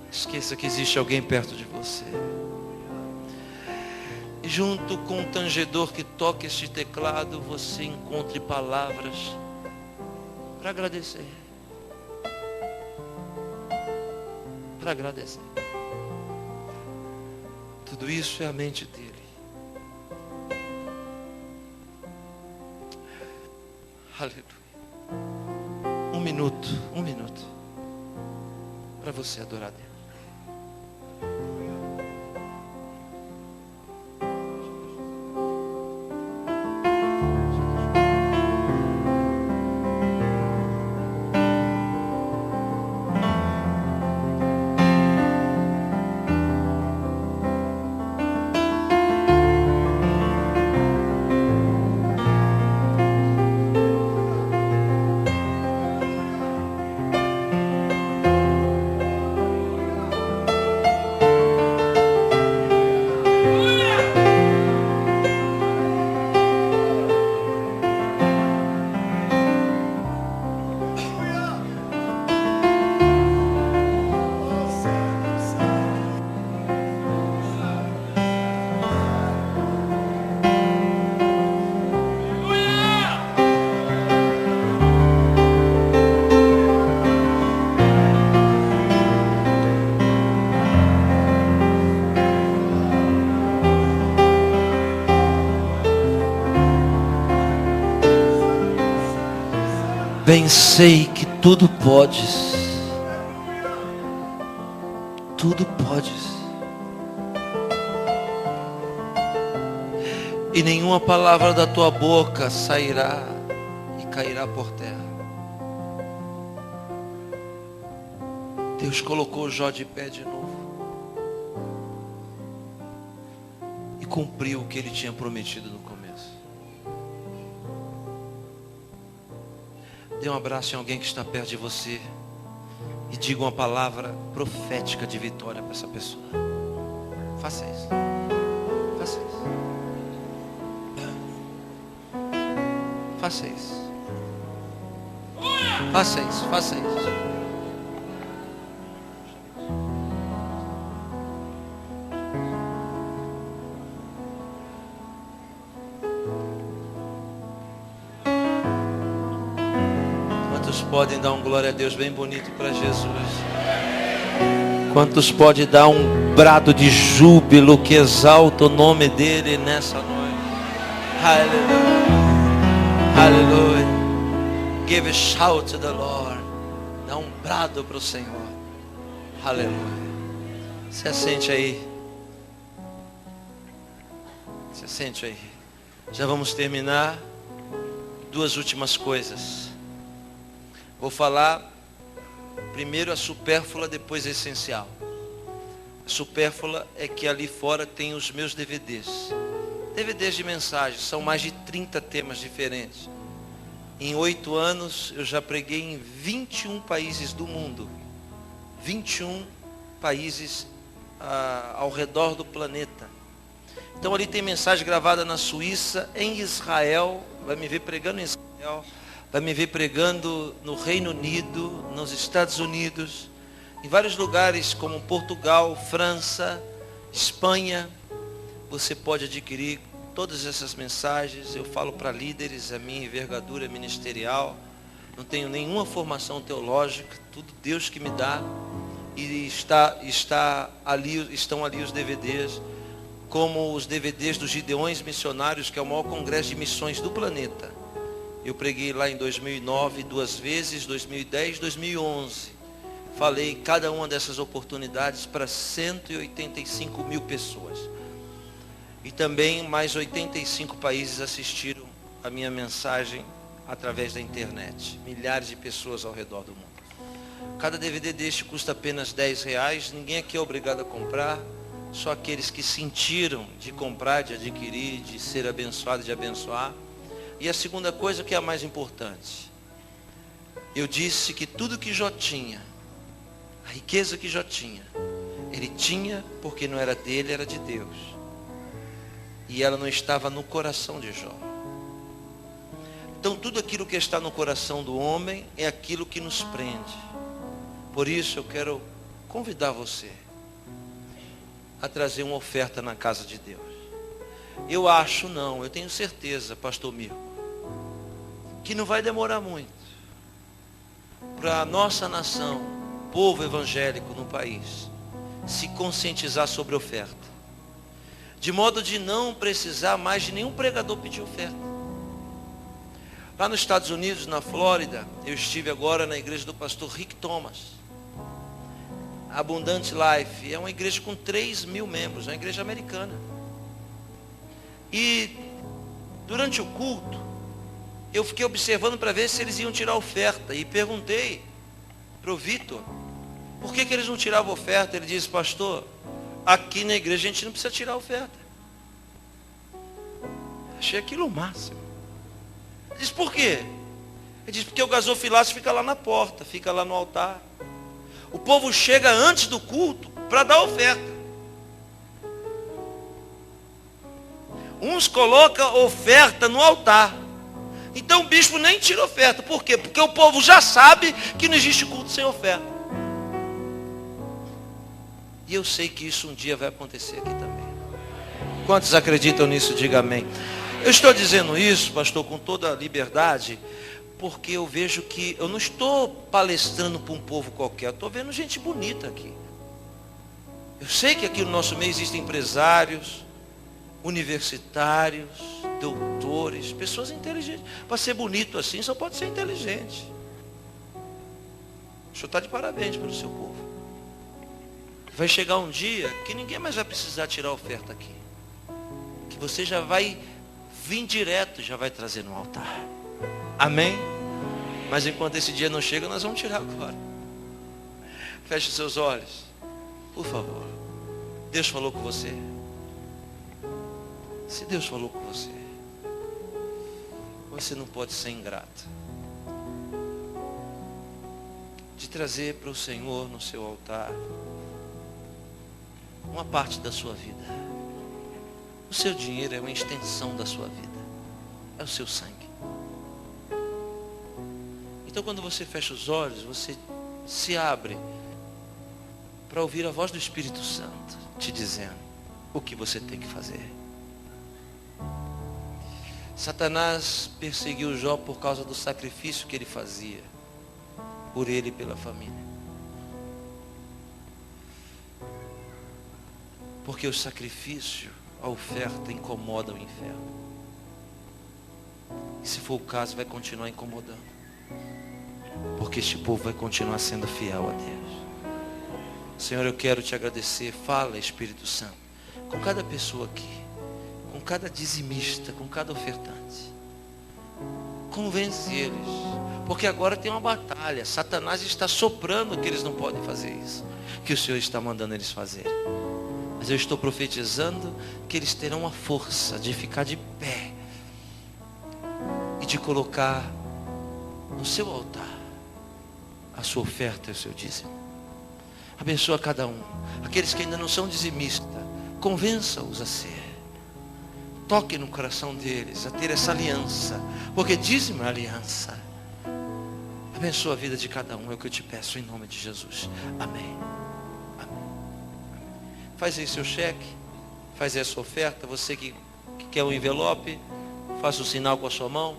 Esqueça que existe alguém perto de você. E junto com o tangedor que toca este teclado, você encontre palavras para agradecer. Para agradecer. Tudo isso é a mente dele. Aleluia. Um minuto para você adorar Deus. Bem sei que tudo podes. Tudo podes. E nenhuma palavra da tua boca sairá e cairá por terra. Deus colocou Jó de pé de novo. E cumpriu o que ele tinha prometido no começo. Dê um abraço em alguém que está perto de você e diga uma palavra profética de vitória para essa pessoa. Faça isso. Faça isso. Faça isso. Faça isso. Faça isso. Podem dar um glória a Deus bem bonito para Jesus? Quantos podem dar um brado de júbilo que exalta o nome dele nessa noite? Aleluia. Aleluia. Give a shout to the Lord. Dá um brado para o Senhor. Aleluia. Se assente aí. Se assente aí. Já vamos terminar. Duas últimas coisas. Vou falar primeiro a supérflua, depois a essencial. A supérflua é que ali fora tem os meus DVDs. DVDs de mensagens. São mais de 30 temas diferentes. Em 8 anos eu já preguei em 21 países do mundo. 21 países ao redor do planeta. Então ali tem mensagem gravada na Suíça, em Israel, vai me ver pregando em Israel, vai me ver pregando no Reino Unido, nos Estados Unidos, em vários lugares como Portugal, França, Espanha. Você pode adquirir todas essas mensagens. Eu falo para líderes, a minha envergadura ministerial, não tenho nenhuma formação teológica, tudo Deus que me dá. E estão ali os DVDs, como os DVDs dos Gideões Missionários, que é o maior congresso de missões do planeta. Eu preguei lá em 2009 2 vezes, 2010, 2011. Falei cada uma dessas oportunidades para 185 mil pessoas. E também mais 85 países assistiram a minha mensagem através da internet. Milhares de pessoas ao redor do mundo. Cada DVD deste custa apenas R$10. Ninguém aqui é obrigado a comprar. Só aqueles que sentiram de comprar, de adquirir, de ser abençoado, de abençoar. E a segunda coisa, que é a mais importante. Eu disse que tudo que Jó tinha, a riqueza que Jó tinha, ele tinha porque não era dele, era de Deus. E ela não estava no coração de Jó. Então tudo aquilo que está no coração do homem é aquilo que nos prende. Por isso eu quero convidar você a trazer uma oferta na casa de Deus. Eu tenho certeza, pastor Mirko, que não vai demorar muito para a nossa nação, povo evangélico no país, se conscientizar sobre oferta. De modo de não precisar mais de nenhum pregador pedir oferta. Lá nos Estados Unidos, na Flórida, eu estive agora na igreja do pastor Rick Thomas. Abundant Life, é uma igreja com 3.000 membros, é uma igreja americana. E durante o culto, eu fiquei observando para ver se eles iam tirar oferta. E perguntei para o Vitor, por que eles não tiravam oferta? Ele disse, pastor, aqui na igreja a gente não precisa tirar oferta. Achei aquilo o máximo. Ele disse, por quê? Ele disse, porque o gasofilácio fica lá na porta, fica lá no altar. O povo chega antes do culto para dar oferta. Uns colocam oferta no altar. Então o bispo nem tira oferta. Por quê? Porque o povo já sabe que não existe culto sem oferta. E eu sei que isso um dia vai acontecer aqui também. Quantos acreditam nisso? Diga amém. Eu estou dizendo isso, pastor, com toda a liberdade, porque eu vejo que eu não estou palestrando para um povo qualquer, eu estou vendo gente bonita aqui. Eu sei que aqui no nosso meio existem empresários, universitários, doutores, pessoas inteligentes. Para ser bonito assim, só pode ser inteligente. O senhor está de parabéns pelo seu povo. Vai chegar um dia que ninguém mais vai precisar tirar oferta aqui. Que você já vai vir direto, já vai trazer no altar. Amém? Mas enquanto esse dia não chega, nós vamos tirar agora. Feche seus olhos. Por favor. Deus falou com você. Se Deus falou com você, você não pode ser ingrato. De trazer para o Senhor no seu altar uma parte da sua vida. O seu dinheiro é uma extensão da sua vida. É o seu sangue. Então quando você fecha os olhos, você se abre para ouvir a voz do Espírito Santo te dizendo o que você tem que fazer. Satanás perseguiu Jó por causa do sacrifício que ele fazia por ele e pela família. Porque o sacrifício, a oferta incomoda o inferno. E se for o caso, vai continuar incomodando. Porque este povo vai continuar sendo fiel a Deus. Senhor, eu quero te agradecer. Fala, Espírito Santo, com cada pessoa aqui, com cada dizimista, com cada ofertante. Convence eles. Porque agora tem uma batalha. Satanás está soprando que eles não podem fazer isso, que o Senhor está mandando eles fazerem. Mas eu estou profetizando que eles terão a força de ficar de pé e de colocar no seu altar a sua oferta e o seu dízimo. Abençoa cada um. Aqueles que ainda não são dizimistas, convença-os a ser. Toque no coração deles a ter essa aliança, porque dízimo é aliança. Abençoa a vida de cada um, é o que eu te peço em nome de Jesus. Amém. Amém. Faz aí seu cheque, faz aí a sua oferta. Você que quer um envelope, faça o sinal com a sua mão.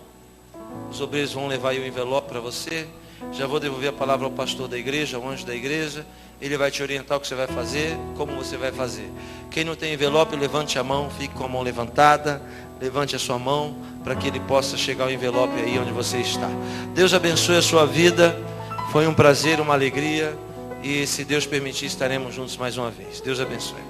Os obreiros vão levar aí o envelope para você. Já vou devolver a palavra ao pastor da igreja, ao anjo da igreja. Ele vai te orientar o que você vai fazer, como você vai fazer. Quem não tem envelope, levante a mão, fique com a mão levantada. Levante a sua mão para que ele possa chegar o envelope aí onde você está. Deus abençoe a sua vida. Foi um prazer, uma alegria. E se Deus permitir, estaremos juntos mais uma vez. Deus abençoe.